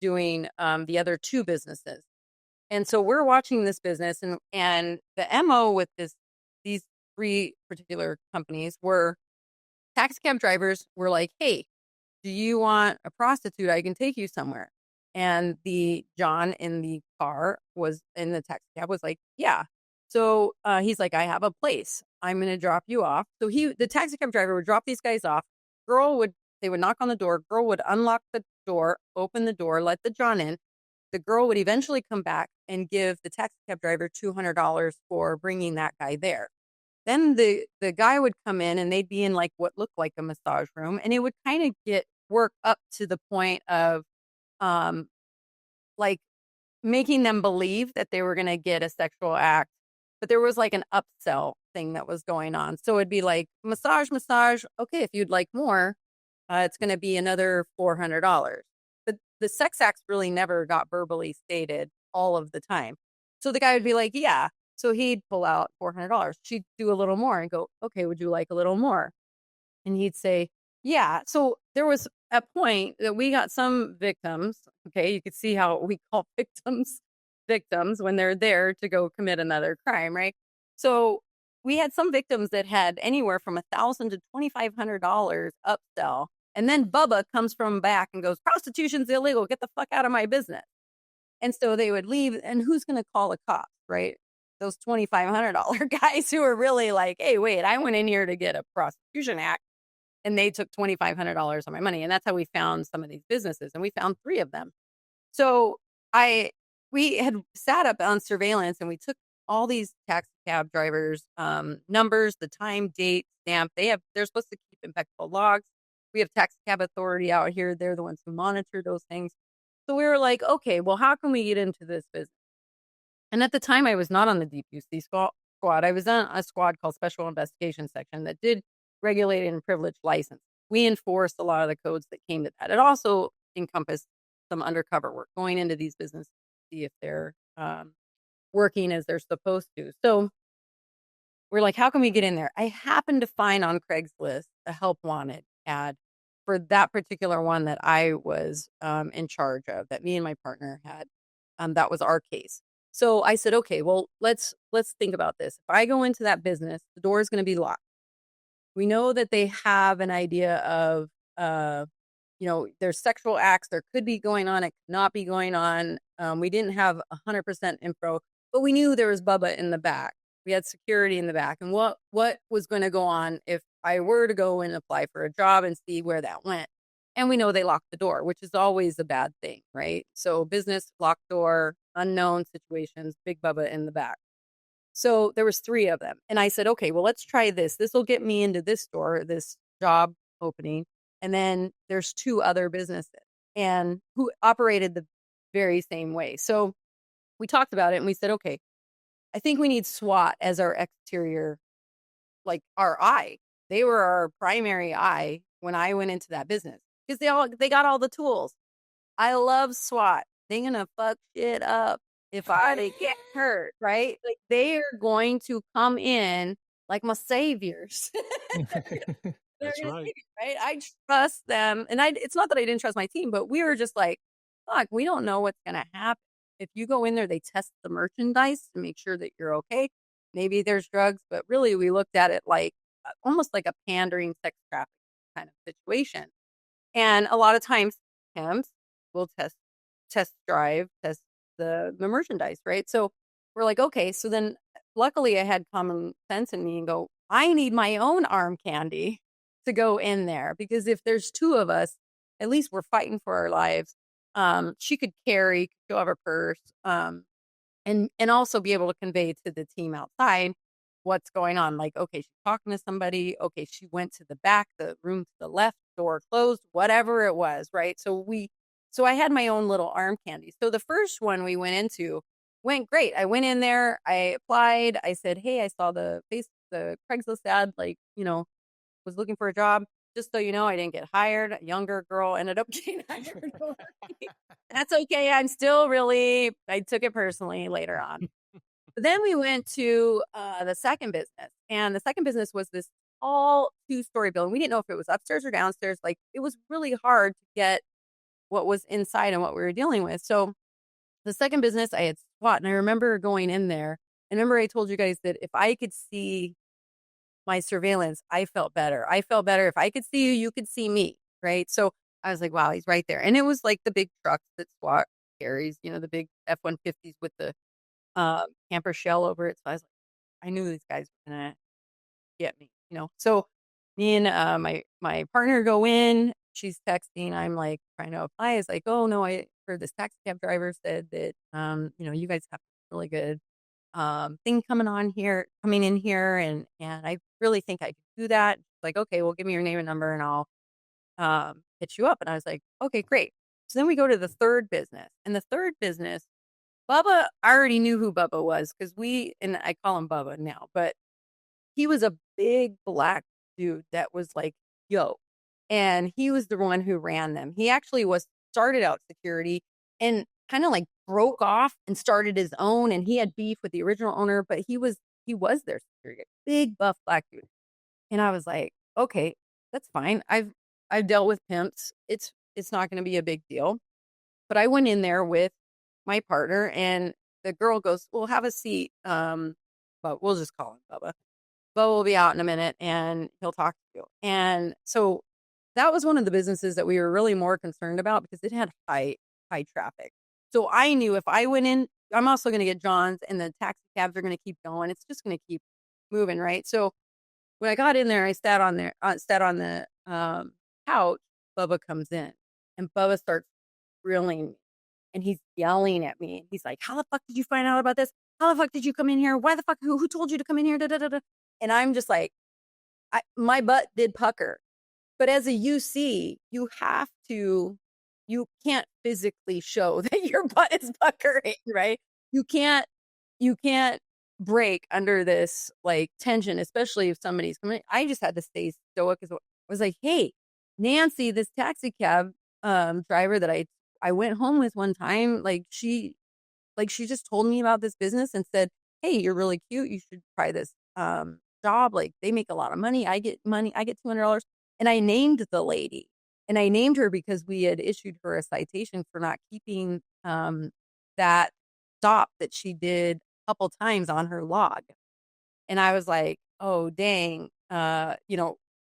[SPEAKER 4] doing the other 2 businesses. And so we're watching this business, and the MO with these 3 particular companies were taxi cab drivers were like, hey, do you want a prostitute? I can take you somewhere. And the John in the car was in the taxi cab was like, yeah. So he's like, I have a place. I'm going to drop you off. So the taxi cab driver would drop these guys off. They would knock on the door. Girl would unlock the door, open the door, let the John in. The girl would eventually come back and give the taxi cab driver $200 for bringing that guy there. then the guy would come in and they'd be in like what looked like a massage room, and it would kind of get work up to the point of like making them believe that they were going to get a sexual act, but there was like an upsell thing that was going on. So it'd be like massage. Okay, if you'd like more, it's going to be another $400. But the sex acts really never got verbally stated all of the time. So the guy would be like, yeah. So he'd pull out $400. She'd do a little more and go, okay, would you like a little more? And he'd say, yeah. So there was a point that we got some victims. Okay. You could see how we call victims when they're there to go commit another crime, right? So we had some victims that had anywhere from $1,000 to $2,500 upsell. And then Bubba comes from back and goes, prostitution's illegal. Get the fuck out of my business. And so they would leave. And who's going to call the cops, right? Those $2,500 guys who are really like, hey, wait, I went in here to get a prostitution act. And they took $2,500 of my money. And that's how we found some of these businesses. And we found 3 of them. So we had sat up on surveillance and we took all these taxi cab drivers' numbers, the time, date, stamp. They're supposed to keep impeccable logs. We have taxi cab authority out here. They're the ones who monitor those things. So we were like, okay, well, how can we get into this business? And at the time, I was not on the DPUC squad. I was on a squad called Special Investigation Section that did regulated and privileged license. We enforced a lot of the codes that came to that. It also encompassed some undercover work, going into these businesses to see if they're working as they're supposed to. So we're like, how can we get in there? I happened to find on Craigslist a help wanted ad for that particular one that I was in charge of, that me and my partner had. That was our case. So I said, okay, well, let's think about this. If I go into that business, the door is going to be locked. We know that they have an idea of, there's sexual acts. There could be going on. It could not be going on. We didn't have 100% info, but we knew there was Bubba in the back. We had security in the back. And what was going to go on if I were to go and apply for a job and see where that went? And we know they locked the door, which is always a bad thing, right? So business, locked door, unknown situations, big Bubba in the back. So there was 3 of them. And I said, okay, well, let's try this. This will get me into this store, this job opening. And then there's 2 other businesses and who operated the very same way. So we talked about it and we said, okay, I think we need SWAT as our exterior, like our eye. They were our primary eye when I went into that business because they got all the tools. I love SWAT. They're going to fuck shit up if I get hurt, right? Like they are going to come in like my saviors.
[SPEAKER 3] That's right.
[SPEAKER 4] Right? I trust them. And it's not that I didn't trust my team, but we were just like, fuck, we don't know what's going to happen. If you go in there, they test the merchandise to make sure that you're okay. Maybe there's drugs, but really we looked at it like almost like a pandering sex trafficking kind of situation. And a lot of times pimps will test drive, test the merchandise, right? So we're like, okay, so then luckily I had common sense in me and go, I need my own arm candy to go in there because if there's 2 of us, at least we're fighting for our lives. She could carry, she'll have her purse, and also be able to convey to the team outside what's going on. Like, okay, she's talking to somebody. Okay, she went to the back, the room to the left, door closed, whatever it was, right? So I had my own little arm candy. So the first one we went into went great. I went in there, I applied. I said, hey, I saw the Craigslist ad, was looking for a job. Just so you know, I didn't get hired. A younger girl ended up getting hired. That's okay. I'm still I took it personally later on. But then we went to the second business. And the second business was this all 2-story building. We didn't know if it was upstairs or downstairs. Like it was really hard to get what was inside and what we were dealing with. So the second business, I had SWAT. And I remember going in there. I remember I told you guys that if I could see my surveillance, I felt better. I felt better. If I could see you, you could see me, right? So I was like, wow, he's right there. And it was like the big trucks that SWAT carries, the big F-150s with the camper shell over it. So I was like, I knew these guys were going to get me, So me and my partner go in. She's texting. I'm like trying to apply. It's like, oh, no, I heard this taxi cab driver said that, you guys have really good thing coming in here, and I really think I could do that. She's like, okay, well, give me your name and number, and I'll hit you up. And I was like, okay, great. So then we go to the third business, and the third business, Bubba, I already knew who Bubba was because and I call him Bubba now, but he was a big black dude that was like, yo, and he was the one who ran them. He actually started out security and kind of like broke off and started his own, and he had beef with the original owner, but he was their security, big buff black dude. And I was like, okay, that's fine. I've dealt with pimps. It's not going to be a big deal. But I went in there with my partner, and the girl goes, well, have a seat. But we'll just call him Bubba. Bubba will be out in a minute and he'll talk to you. And so that was one of the businesses that we were really more concerned about because it had high traffic. So I knew if I went in, I'm also going to get John's, and the taxi cabs are going to keep going. It's just going to keep moving, right? So when I got in there, I sat on the couch. Bubba comes in, and Bubba starts grilling me, and he's yelling at me. He's like, "How the fuck did you find out about this? How the fuck did you come in here? Why the fuck? Who told you to come in here?" Da, da, da, da. And I'm just like, my butt did pucker. But as a UC, you can't physically show that your butt is puckering, right? You can't break under this like tension, especially if somebody's coming. I just had to stay stoic. I was like, hey, Nancy, this taxi cab driver that I went home with one time, she just told me about this business and said, hey, you're really cute. You should try this job. Like, they make a lot of money. I get $200. And I named the lady, and I named her because we had issued her a citation for not keeping that stop that she did a couple times on her log. And I was like, oh, dang. I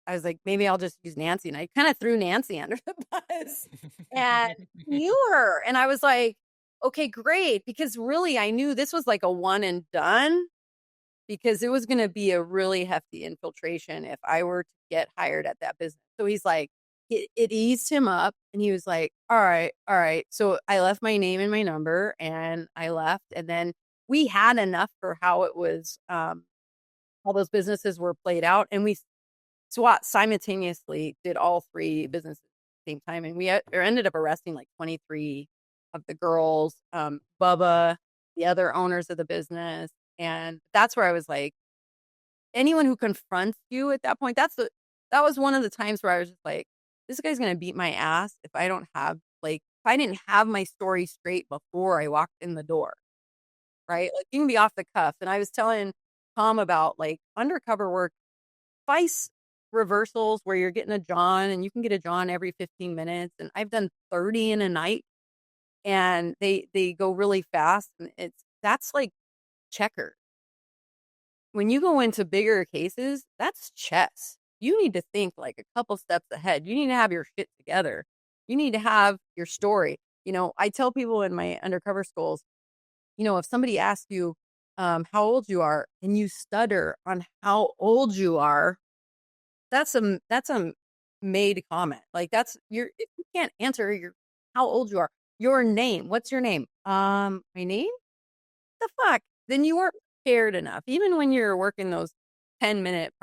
[SPEAKER 4] was like, maybe I'll just use Nancy. And I kind of threw Nancy under the bus and knew her. And I was like, okay, great. Because really, I knew this was like a one and done, because it was going to be a really hefty infiltration if I were to get hired at that business. So he's like, it eased him up, and he was like, all right. So I left my name and my number, and I left. And then we had enough for how it was, all those businesses were played out. And we simultaneously did all three businesses at the same time. And we ended up arresting like 23 of the girls, Bubba, the other owners of the business. And that's where I was like, anyone who confronts you at that point, that was one of the times where I was just like, this guy's going to beat my ass if I didn't have my story straight before I walked in the door. Right? Like, you can be off the cuff. And I was telling Tom about like undercover work, vice reversals where you're getting a John, and you can get a John every 15 minutes. And I've done 30 in a night, and they go really fast. And that's like checkers. When you go into bigger cases, that's chess. You need to think like a couple steps ahead. You need to have your shit together. You need to have your story. I tell people in my undercover schools, if somebody asks you how old you are, and you stutter on how old you are, that's a made comment. Like, if you can't answer how old you are, your name. What's your name? My name? The fuck? Then you weren't prepared enough. Even when you're working those 10-minute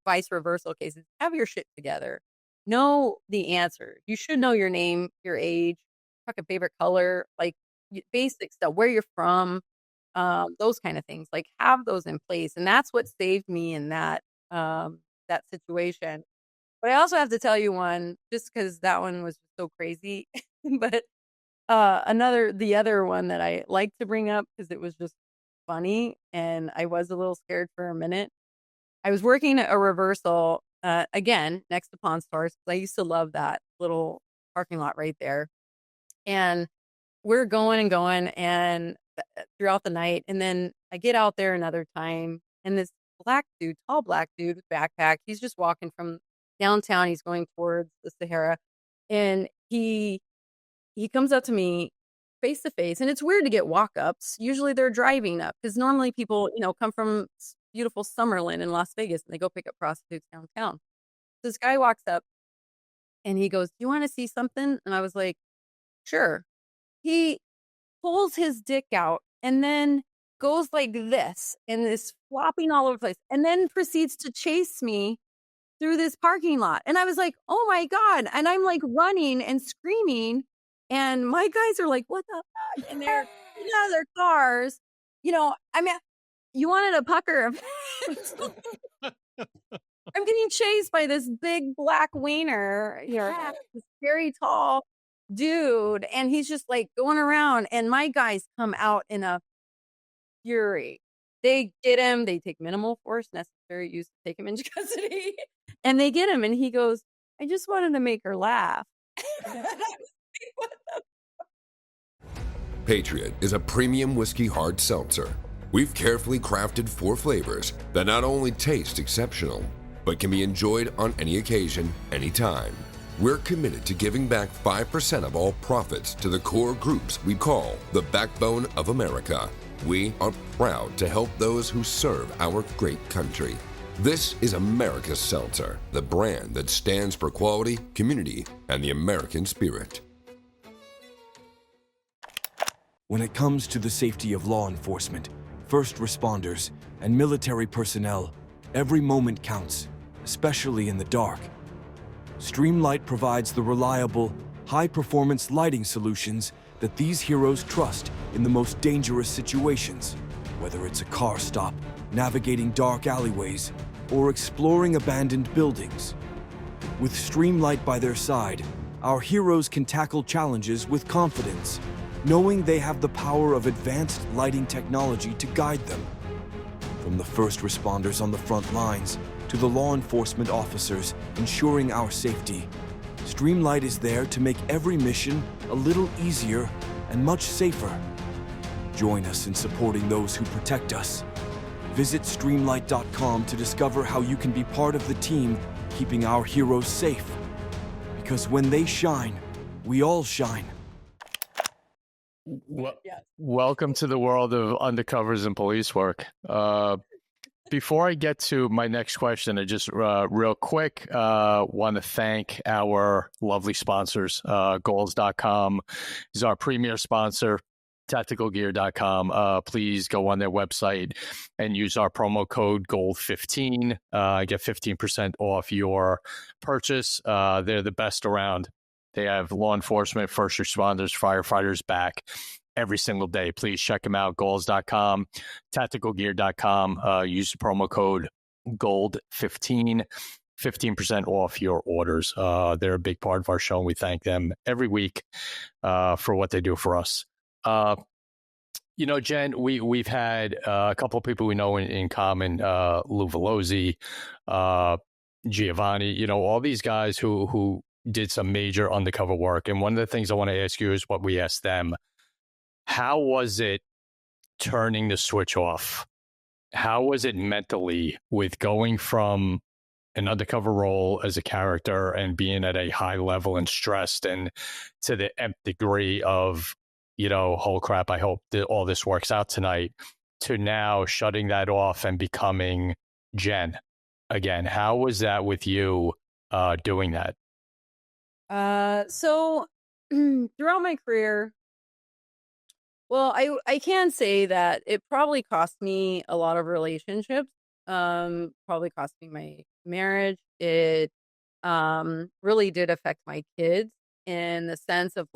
[SPEAKER 4] vice reversal cases, have your shit together. Know the answer. You should know your name, your age, fucking favorite color, like basic stuff, where you're from, those kind of things. Like, have those in place. And that's what saved me in that situation. But I also have to tell you one, just because that one was so crazy. But the other one that I like to bring up because it was just funny, and I was a little scared for a minute. I was working a reversal again next to Pawn Stores. I used to love that little parking lot right there, and we're going and going and throughout the night. And then I get out there another time, and this tall black dude with backpack, he's just walking from downtown. He's going towards the Sahara, and he comes up to me face to face. And it's weird to get walk-ups. Usually they're driving up, because normally people, come from beautiful Summerlin in Las Vegas, and they go pick up prostitutes downtown. This guy walks up, and he goes, do you want to see something? And I was like, sure. He pulls his dick out and then goes like this and is flopping all over the place, and then proceeds to chase me through this parking lot. And I was like, oh my God. And I'm like running and screaming. And my guys are like, what the fuck? And they're getting out of their cars. I mean, you wanted a pucker. I'm getting chased by this big black wiener here, this very tall dude. And he's just like going around. And my guys come out in a fury. They get him. They take minimal force necessary used to take him into custody. And they get him. And he goes, I just wanted to make her laugh.
[SPEAKER 6] Patriot is a premium whiskey hard seltzer. We've carefully crafted 4 flavors that not only taste exceptional, but can be enjoyed on any occasion, anytime. We're committed to giving back 5% of all profits to the core groups we call the backbone of America. We are proud to help those who serve our great country. This is America's Seltzer, the brand that stands for quality, community, and the American spirit.
[SPEAKER 7] When it comes to the safety of law enforcement, first responders, and military personnel, every moment counts, especially in the dark. Streamlight provides the reliable, high-performance lighting solutions that these heroes trust in the most dangerous situations, whether it's a car stop, navigating dark alleyways, or exploring abandoned buildings. With Streamlight by their side, our heroes can tackle challenges with confidence, knowing they have the power of advanced lighting technology to guide them. From the first responders on the front lines to the law enforcement officers ensuring our safety, Streamlight is there to make every mission a little easier and much safer. Join us in supporting those who protect us. Visit Streamlight.com to discover how you can be part of the team keeping our heroes safe. Because when they shine, we all shine.
[SPEAKER 1] Welcome to the world of undercovers and police work. Before I get to my next question, I just real quick want to thank our lovely sponsors. Goals.com is our premier sponsor. Tacticalgear.com. Please go on their website and use our promo code GOLD15. Get 15% off your purchase. They're the best around. They have law enforcement, first responders, firefighters back every single day. Please check them out. Goals.com, tacticalgear.com. Use the promo code GOLD15. 15% off your orders. They're a big part of our show, and we thank them every week for what they do for us. Jen, we've had a couple of people we know in common, Lou Velozzi, Giovanni, all these guys who did some major undercover work. And one of the things I want to ask you is what we asked them. How was it turning the switch off? How was it mentally with going from an undercover role as a character and being at a high level and stressed, and to the nth degree of, holy crap, I hope that all this works out tonight, to now shutting that off and becoming Jen again? How was that with you doing that?
[SPEAKER 4] So throughout my career, well, I can say that it probably cost me a lot of relationships. Probably cost me my marriage. It really did affect my kids in the sense of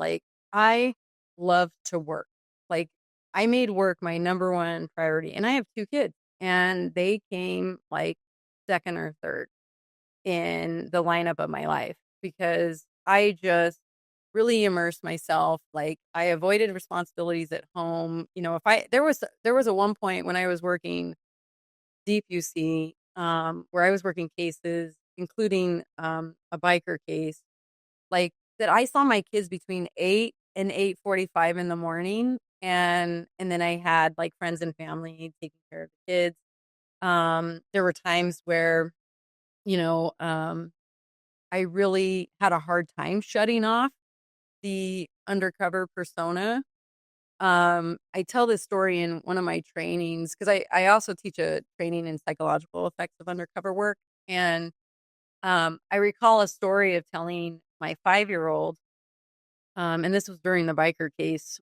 [SPEAKER 4] I love to work. I made work my number one priority, and I have 2 kids, and they came second or third in the lineup of my life because I just really immersed myself. I avoided responsibilities at home. There was a one point when I was working deep UC, where I was working cases, including a biker case, that I saw my kids between 8 and 8:45 in the morning, and then I had friends and family taking care of the kids. There were times where, I really had a hard time shutting off the undercover persona. I tell this story in one of my trainings because I also teach a training in psychological effects of undercover work. And I recall a story of telling my 5-year-old, and this was during the biker case,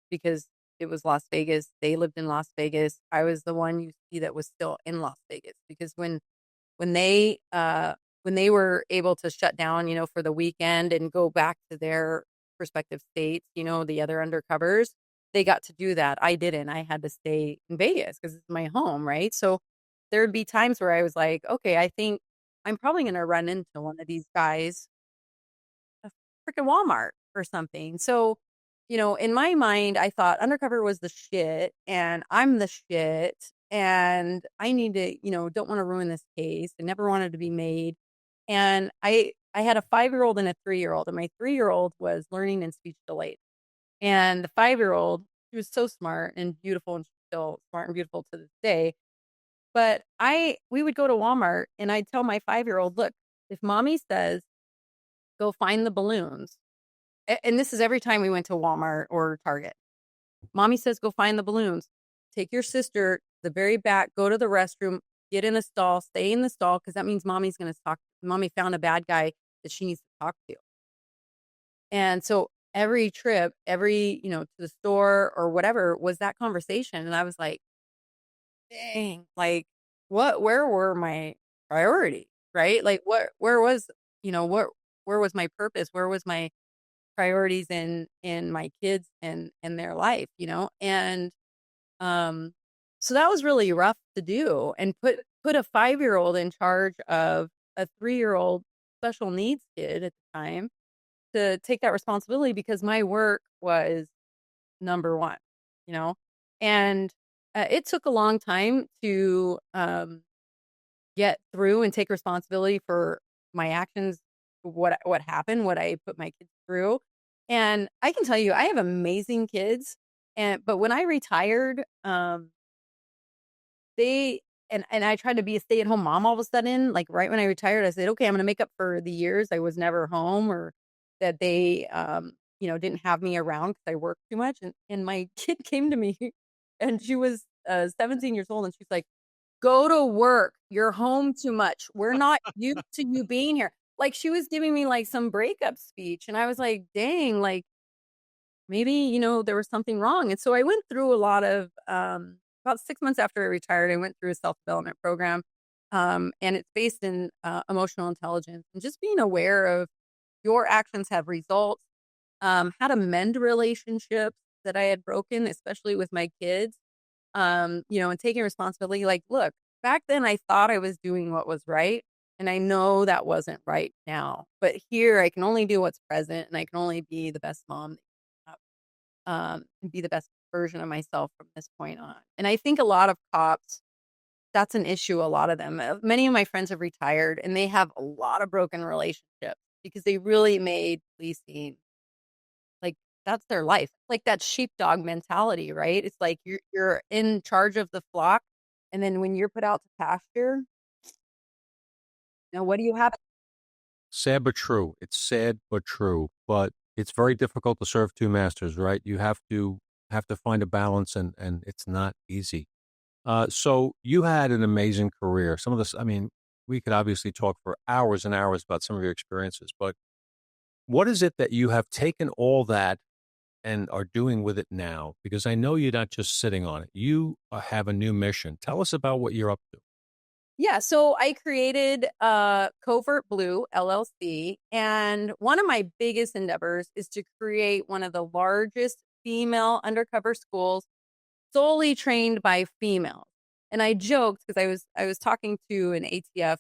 [SPEAKER 4] because it was Las Vegas. They lived in Las Vegas. I was the one you see that was still in Las Vegas, because when they were able to shut down, for the weekend and go back to their respective states, the other undercovers, they got to do that. I didn't. I had to stay in Vegas because it's my home, right? So there'd be times where I was like, okay, I think I'm probably going to run into one of these guys at freaking Walmart or something. So, in my mind, I thought Undercover was the shit and I'm the shit and I need to, don't want to ruin this case. I never wanted to be made. And I had a 5-year-old and a 3-year-old, and my 3-year-old was learning and speech delayed. And the 5-year-old, she was so smart and beautiful, and she's still smart and beautiful to this day. But we would go to Walmart and I'd tell my 5-year-old, look, if mommy says, go find the balloons, and this is every time we went to Walmart or Target, mommy says, go find the balloons, take your sister to the very back, go to the restroom, get in a stall, stay in the stall, because that means mommy's going to talk. Mommy found a bad guy that she needs to talk to. And so every trip, to the store or whatever was that conversation. And I was like, dang, like where were my priorities, right? Like where was my purpose? Where was my priorities in my kids and their life, And so that was really rough to do, and put a 5-year-old in charge of a 3-year-old special needs kid at the time to take that responsibility, because my work was number one, and it took a long time to get through and take responsibility for my actions, what happened, what I put my kids through. And I can tell you, I have amazing kids, but when I retired, and I tried to be a stay-at-home mom all of a sudden, like right when I retired, I said, okay, I'm going to make up for the years I was never home, or that they, didn't have me around because I worked too much. And my kid came to me and she was 17 years old, and she's like, go to work. You're home too much. We're not used to you being here. Like, she was giving me like some breakup speech. And I was like, dang, like maybe, there was something wrong. And so I went through a lot of, about 6 months after I retired, I went through a self-development program. And it's based in emotional intelligence and just being aware of your actions have results, how to mend relationships that I had broken, especially with my kids, and taking responsibility. Like, look, back then I thought I was doing what was right. And I know that wasn't right now. But here I can only do what's present, and I can only be the best mom, and be the best version of myself from this point on. And I think a lot of cops, that's an issue. A lot of them, many of my friends have retired, and they have a lot of broken relationships because they really made policing, like, that's their life. Like that sheepdog mentality, right? It's like you're in charge of the flock, and then when you're put out to pasture, what do you have?
[SPEAKER 3] Sad but true. It's sad but true. But it's very difficult to serve two masters, right? You have to find a balance, and it's not easy. So you had an amazing career. Some of this, I mean, we could obviously talk for hours and hours about some of your experiences, but what is it that you have taken all that and are doing with it now? Because I know you're not just sitting on it. You have a new mission. Tell us about what you're up to.
[SPEAKER 4] Yeah, so I created Covert Blue LLC, and one of my biggest endeavors is to create one of the largest female undercover schools solely trained by females. And I joked because I was talking to an ATF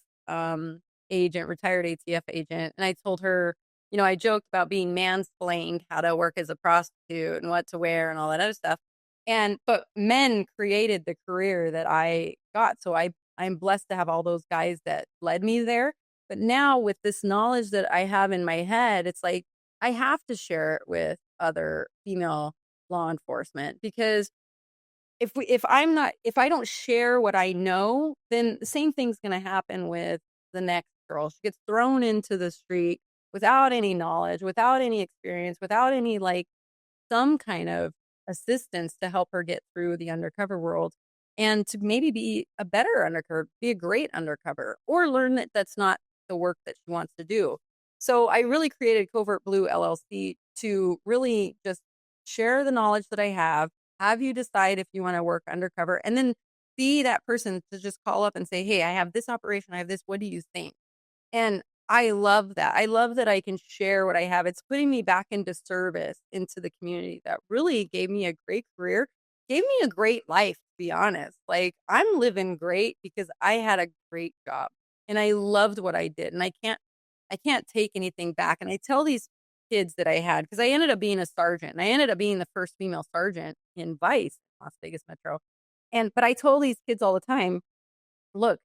[SPEAKER 4] agent, retired ATF agent, and I told her, I joked about being mansplained how to work as a prostitute and what to wear and all that other stuff. But men created the career that I got, so I'm blessed to have all those guys that led me there. But now with this knowledge that I have in my head, it's like I have to share it with other female law enforcement, because if I don't share what I know, then the same thing's going to happen with the next girl. She gets thrown into the street without any knowledge, without any experience, without any some kind of assistance to help her get through the undercover world, and to maybe be a better undercover, be a great undercover, or learn that that's not the work that she wants to do. So I really created Covert Blue LLC to really just share the knowledge that I have have you decide if you want to work undercover, and then see that person to just call up and say, hey, I have this operation, I have this, what do you think? And I love that. I love that I can share what I have. It's putting me back into service into the community that really gave me a great career, gave me a great life, to be honest. Like, I'm living great because I had a great job and I loved what I did. And I can't take anything back. And I tell these kids that I had, because I ended up being a sergeant and I ended up being the first female sergeant in Vice, Las Vegas Metro. But I told these kids all the time, look,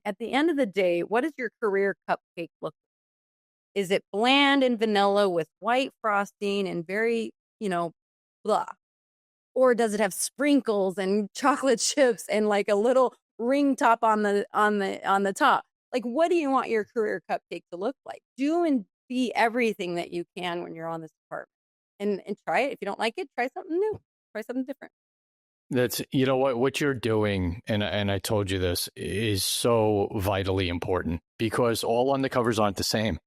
[SPEAKER 4] at the end of the day, what does your career cupcake look like? Is it bland and vanilla with white frosting and very, blah? Or does it have sprinkles and chocolate chips and like a little ring top on the top? Like, what do you want your career cupcake to look like? Do and be everything that you can when you're on this department, and try it. If you don't like it, try something new, try something different.
[SPEAKER 1] That's, what you're doing, and I told you this, is so vitally important, because all undercovers aren't the same,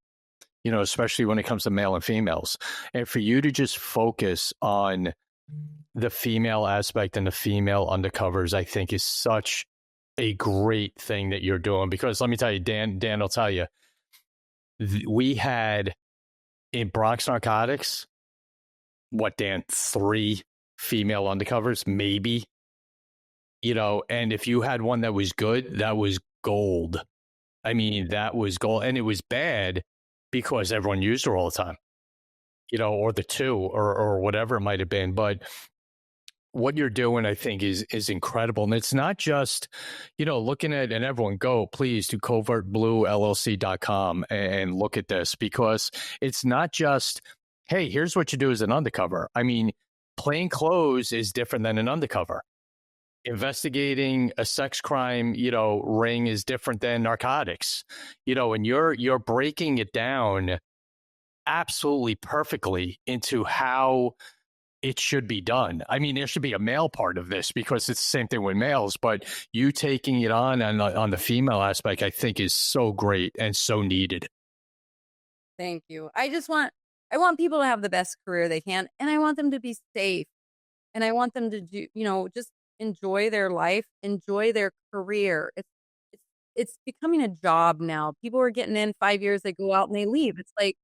[SPEAKER 1] especially when it comes to male and females. And for you to just focus on the female aspect and the female undercovers, I think is such a great thing that you're doing. Because let me tell you, Dan will tell you, we had in Bronx Narcotics, what, Dan, 3 female undercovers, maybe, and if you had one that was good, that was gold. I mean, that was gold. And it was bad because everyone used her all the time, or the 2 or whatever it might have been. But what you're doing, I think, is incredible. And it's not just, looking at, and everyone go, please, to covertbluellc.com and look at this, because it's not just, hey, here's what you do as an undercover. I mean, plain clothes is different than an undercover. Investigating a sex crime, ring is different than narcotics, and you're breaking it down absolutely perfectly into how it should be done. I mean, there should be a male part of this because it's the same thing with males, but you taking it on the female aspect, I think, is so great and so needed.
[SPEAKER 4] Thank you. I want people to have the best career they can, and I want them to be safe, and I want them to do, just enjoy their life, enjoy their career. It's becoming a job now. People are getting in 5 years, they go out and they leave. It's like,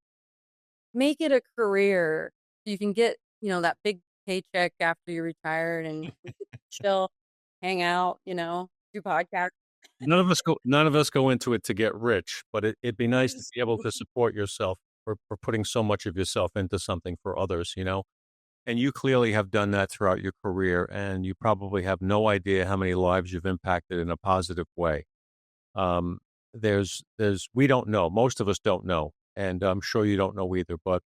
[SPEAKER 4] make it a career so you can get, that big paycheck after you're retired and chill, hang out, do podcasts.
[SPEAKER 3] None of us go into it to get rich, but it'd be nice to be able to support yourself for putting so much of yourself into something for others, And you clearly have done that throughout your career, and you probably have no idea how many lives you've impacted in a positive way. We don't know. Most of us don't know, and I'm sure you don't know either, but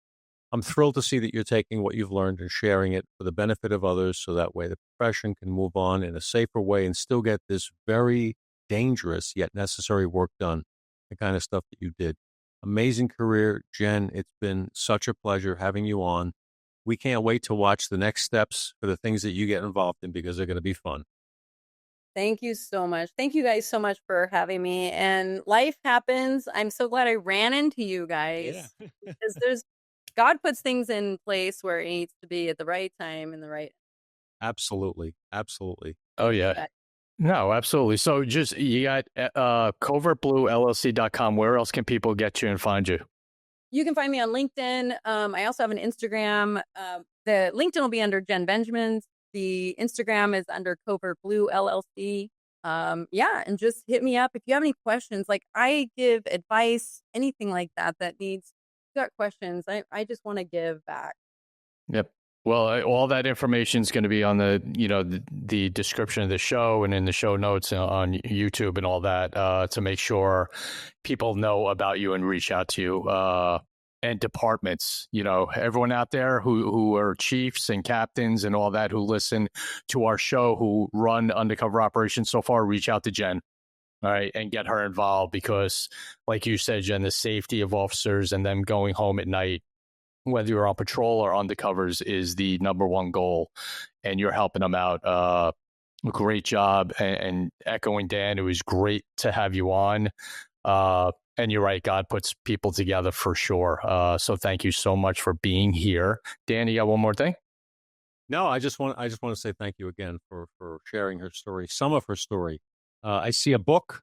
[SPEAKER 3] I'm thrilled to see that you're taking what you've learned and sharing it for the benefit of others, so that way the profession can move on in a safer way and still get this very dangerous yet necessary work done, the kind of stuff that you did. Amazing career, Jenn. It's been such a pleasure having you on. We can't wait to watch the next steps for the things that you get involved in, because they're going to be fun.
[SPEAKER 4] Thank you so much. Thank you guys so much for having me. And life happens. I'm so glad I ran into you guys. Yeah. Because God puts things in place where it needs to be at the right time and the right.
[SPEAKER 3] Absolutely. Absolutely.
[SPEAKER 1] Oh, yeah. No, absolutely. So just, you got covertbluellc.com. Where else can people get you and find you?
[SPEAKER 4] You can find me on LinkedIn. I also have an Instagram. The LinkedIn will be under Jenn Benjamins. The Instagram is under Covert Blue LLC. And just hit me up if you have any questions. Like, I give advice, anything like that needs. If you got questions, I just want to give back.
[SPEAKER 1] Yep. Well, all that information is going to be on the description of the show and in the show notes on YouTube and all that, to make sure people know about you and reach out to you. And departments, everyone out there who are chiefs and captains and all that, who listen to our show, who run undercover operations so far, reach out to Jenn. All right. And get her involved, because like you said, Jenn, the safety of officers and them going home at night, whether you're on patrol or undercovers, is the number one goal, and you're helping them out. Great job. And echoing Dan, it was great to have you on. And you're right, God puts people together for sure. So thank you so much for being here. Dan, you got one more thing?
[SPEAKER 3] No, I just want to say thank you again for sharing her story, some of her story. I see a book.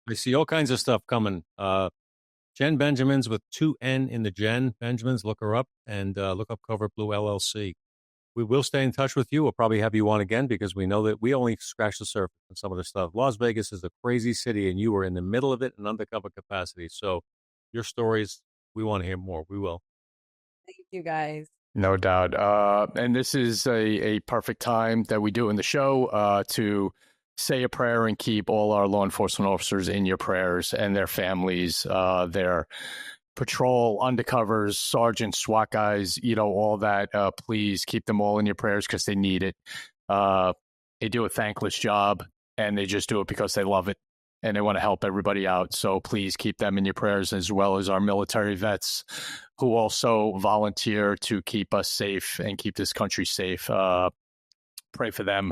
[SPEAKER 3] I see all kinds of stuff coming. Jenn Benjamins with 2N in the Jenn Benjamins. Look her up and look up Covert Blue LLC. We will stay in touch with you. We'll probably have you on again because we know that we only scratch the surface on some of the stuff. Las Vegas is a crazy city, and you were in the middle of it in undercover capacity. So your stories, we want to hear more. We will.
[SPEAKER 4] Thank you, guys.
[SPEAKER 1] No doubt. And this is a perfect time that we do in the show to say a prayer and keep all our law enforcement officers in your prayers and their families, their patrol, undercovers, sergeants, SWAT guys, all that. Please keep them all in your prayers because they need it. They do a thankless job, and they just do it because they love it, and they want to help everybody out. So please keep them in your prayers, as well as our military vets who also volunteer to keep us safe and keep this country safe. Pray for them.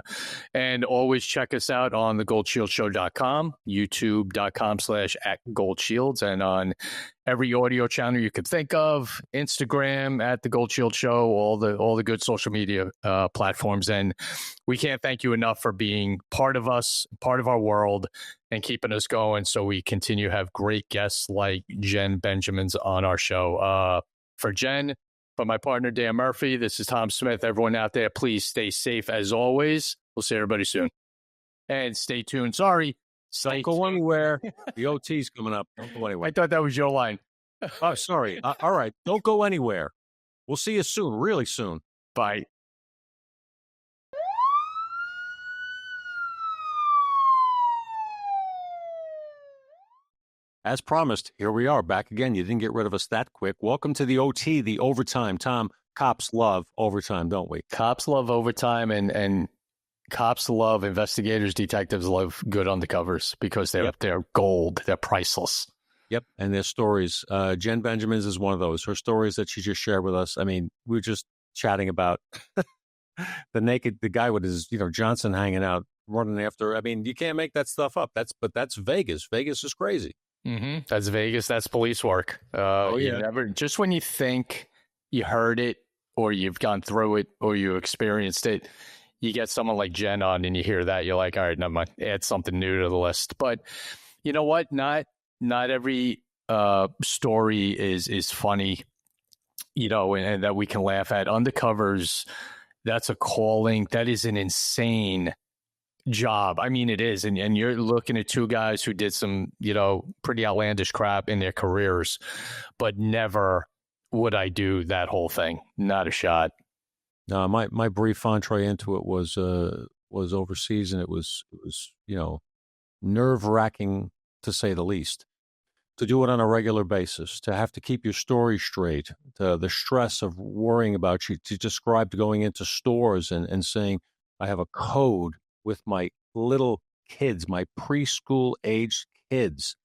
[SPEAKER 1] And always check us out on thegoldshieldsshow.com, youtube.com/@goldshields, and on every audio channel you could think of, Instagram @The Gold Shield Show, all the good social media platforms. And we can't thank you enough for being part of us, part of our world, and keeping us going so we continue to have great guests like Jenn Benjamins on our show. For Jenn, for my partner, Dan Murphy, this is Tom Smith. Everyone out there, please stay safe as always. We'll see everybody soon. And stay tuned. Sorry.
[SPEAKER 3] Don't go anywhere. The OT's coming up. Don't go anywhere.
[SPEAKER 1] I thought that was your line.
[SPEAKER 3] Oh, sorry. All right. Don't go anywhere. We'll see you soon, really soon.
[SPEAKER 1] Bye.
[SPEAKER 3] As promised, here we are back again. You didn't get rid of us that quick. Welcome to the OT, the overtime. Tom, cops love overtime, don't we?
[SPEAKER 1] Cops love overtime, and cops love investigators, detectives love good undercovers because they're gold. They're priceless.
[SPEAKER 3] Yep, and their stories. Jenn Benjamins is one of those. Her stories that she just shared with us. I mean, we were just chatting about the guy with his, Johnson hanging out, running after. I mean, you can't make that stuff up. That's Vegas. Vegas is crazy.
[SPEAKER 1] Mm-hmm. That's Vegas. That's police work. Just when you think you heard it or you've gone through it or you experienced it, you get someone like Jenn on and you hear that, you're like, all right, never mind. Add something new to the list. But you know what? Not every story is funny, and that we can laugh at. Undercovers, that's a calling. That is an insane job. I mean, it is. And you're looking at two guys who did some, pretty outlandish crap in their careers, but never would I do that whole thing. Not a shot.
[SPEAKER 3] No, my brief entree into it was overseas, and it was nerve-wracking to say the least. To do it on a regular basis, to have to keep your story straight, to the stress of worrying about you, to describe going into stores and saying, I have a code with my little kids, my preschool-aged kids,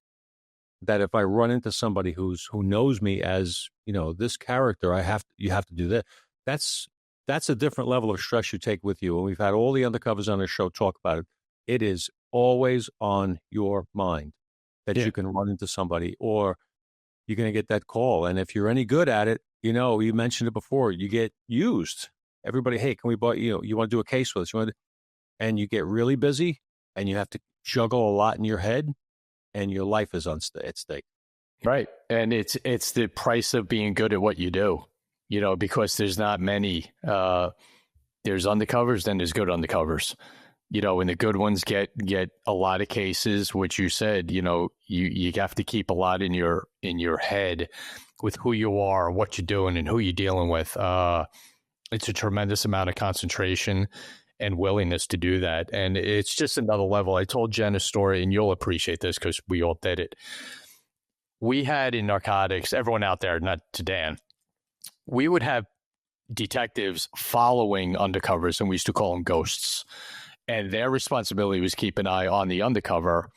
[SPEAKER 3] that if I run into somebody who knows me as, this character, you have to do that. That's a different level of stress you take with you. And we've had all the undercovers on the show talk about it. It is always on your mind that you can run into somebody or you're going to get that call. And if you're any good at it, you mentioned it before, you get used. Everybody, hey, can we buy, you want to do a case with us? And you get really busy and you have to juggle a lot in your head and your life is at stake.
[SPEAKER 1] Right. And it's the price of being good at what you do, because there's not many. There's undercovers, then there's good undercovers. And the good ones get a lot of cases, which you said, you have to keep a lot in your head with who you are, what you're doing, and who you're dealing with. It's a tremendous amount of concentration and willingness to do that. And it's just another level. I told Jenn a story, and you'll appreciate this because we all did it. We had in Narcotics, everyone out there, not to Dan, we would have detectives following undercovers, and we used to call them ghosts. And their responsibility was keep an eye on the undercover,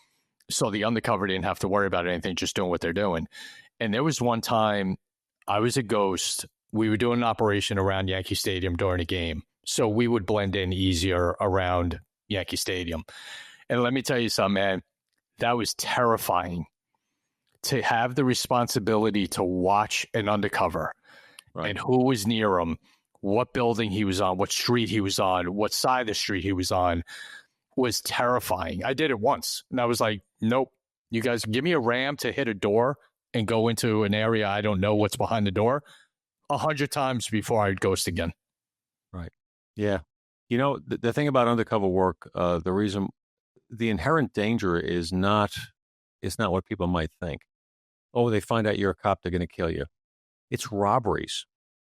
[SPEAKER 1] so the undercover didn't have to worry about anything, just doing what they're doing. And there was one time I was a ghost. We were doing an operation around Yankee Stadium during a game, so we would blend in easier around Yankee Stadium. And let me tell you something, man, that was terrifying to have the responsibility to watch an undercover and who was near them what building he was on, what street he was on, what side of the street he was on was terrifying. I did it once, and I was like, nope, you guys give me a RAM to hit a door and go into an area I don't know what's behind the door 100 times before I'd ghost again.
[SPEAKER 3] Right. Yeah. You know, the thing about undercover work, the inherent danger is not what people might think. Oh, they find out you're a cop, they're going to kill you. It's robberies.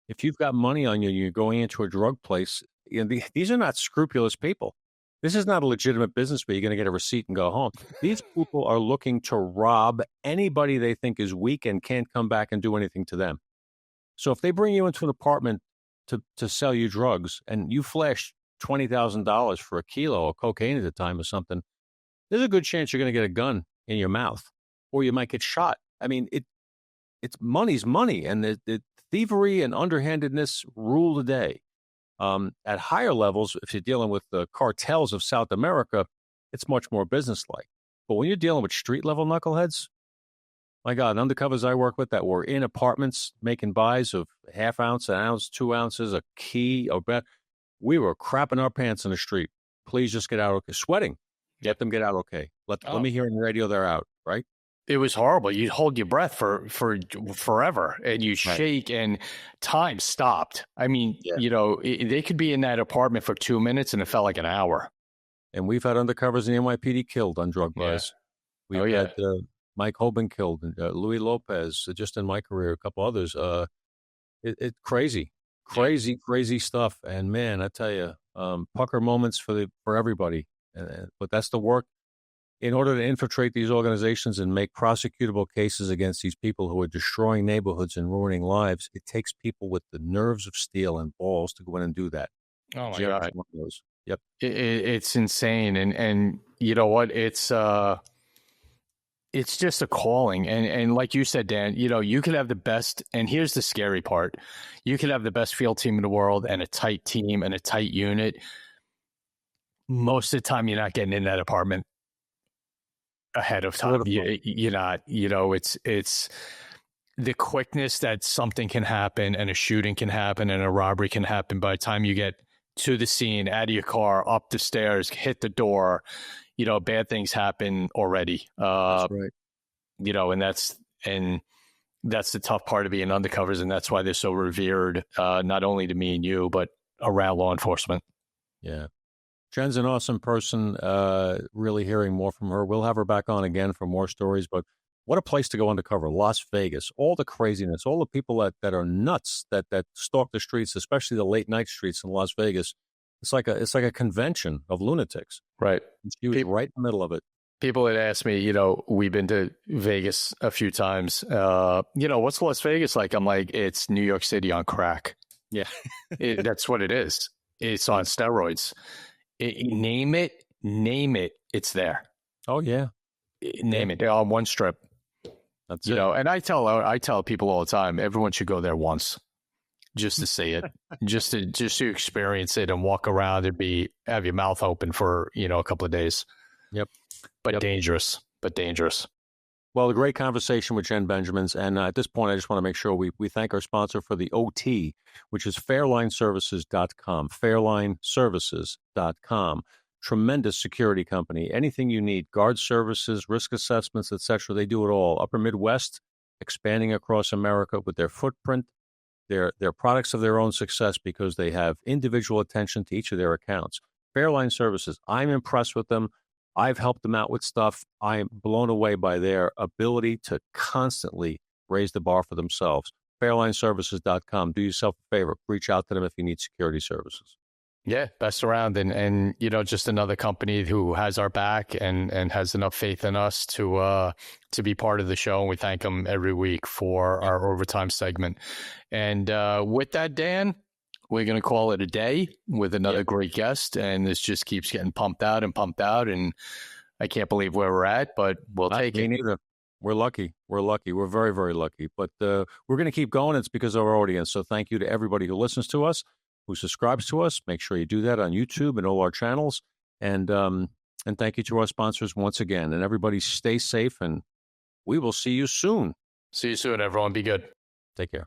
[SPEAKER 3] If you've got money on you, you're going into a drug place, these are not scrupulous people. This is not a legitimate business where you're going to get a receipt and go home. These people are looking to rob anybody they think is weak and can't come back and do anything to them. So if they bring you into an apartment to sell you drugs and you flash $20,000 for a kilo of cocaine at a time or something, there's a good chance you're going to get a gun in your mouth or you might get shot. I mean, it's money's money, and the thievery and underhandedness rule the day. At higher levels, if you're dealing with the cartels of South America, it's much more businesslike. But when you're dealing with street-level knuckleheads, my God, undercovers I work with that were in apartments making buys of half ounce, an ounce, 2 ounces, a key, we were crapping our pants in the street. Please just get out okay. Sweating. Let them get out okay. Let me hear on the radio they're out, right?
[SPEAKER 1] It was horrible. You'd hold your breath for forever, and you shake, and time stopped. I mean, they could be in that apartment for 2 minutes, and it felt like an hour.
[SPEAKER 3] And we've had undercovers in the NYPD killed on drug buys.
[SPEAKER 1] Yeah.
[SPEAKER 3] We've had Mike Hoban killed, Louis Lopez, just in my career, a couple others. It's crazy stuff. And man, I tell you, pucker moments for everybody. But that's the work. In order to infiltrate these organizations and make prosecutable cases against these people who are destroying neighborhoods and ruining lives, it takes people with the nerves of steel and balls to go in and do that.
[SPEAKER 1] Oh my God.
[SPEAKER 3] Yep.
[SPEAKER 1] It's insane. And you know what? It's just a calling. And like you said, Dan, you could have the best, and here's the scary part. You could have the best field team in the world and a tight team and a tight unit. Most of the time, you're not getting in that apartment ahead of time. You're not, it's the quickness that something can happen and a shooting can happen and a robbery can happen by the time you get to the scene, out of your car, up the stairs, hit the door, bad things happen already.
[SPEAKER 3] That's right.
[SPEAKER 1] And that's the tough part of being undercovers. And that's why they're so revered, not only to me and you, but around law enforcement.
[SPEAKER 3] Yeah. Jenn's an awesome person, really hearing more from her. We'll have her back on again for more stories, but what a place to go undercover. Las Vegas, all the craziness, all the people that are nuts, that stalk the streets, especially the late night streets in Las Vegas. It's like a convention of lunatics.
[SPEAKER 1] Right.
[SPEAKER 3] She was right in the middle of it.
[SPEAKER 1] People had asked me, we've been to Vegas a few times. What's Las Vegas like? I'm like, it's New York City on crack.
[SPEAKER 3] Yeah.
[SPEAKER 1] That's what it is. It's on steroids. Name it, it's there.
[SPEAKER 3] Oh yeah,
[SPEAKER 1] name it. They're on one strip.
[SPEAKER 3] That's it.
[SPEAKER 1] And I tell people all the time, everyone should go there once, just to see it, just to experience it and walk around and have your mouth open for a couple of days.
[SPEAKER 3] Yep.
[SPEAKER 1] But dangerous.
[SPEAKER 3] Well, a great conversation with Jenn Benjamins. And at this point, I just want to make sure we thank our sponsor for the OT, which is fairlineservices.com. Fairlineservices.com. Tremendous security company. Anything you need, guard services, risk assessments, etc. They do it all. Upper Midwest, expanding across America with their footprint. They're products of their own success because they have individual attention to each of their accounts. Fairline Services, I'm impressed with them. I've helped them out with stuff. I'm blown away by their ability to constantly raise the bar for themselves. Fairlineservices.com. Do yourself a favor. Reach out to them if you need security services.
[SPEAKER 1] Yeah, best around. And just another company who has our back and has enough faith in us to be part of the show. And we thank them every week for our overtime segment. And with that, Dan, we're going to call it a day with another great guest. And this just keeps getting pumped out. And I can't believe where we're at, but we'll take it.
[SPEAKER 3] Neither. We're lucky. We're very, very lucky. But we're going to keep going. It's because of our audience. So thank you to everybody who listens to us, who subscribes to us. Make sure you do that on YouTube and all our channels. And thank you to our sponsors once again. And everybody stay safe, and we will see you soon.
[SPEAKER 1] See you soon, everyone. Be good.
[SPEAKER 3] Take care.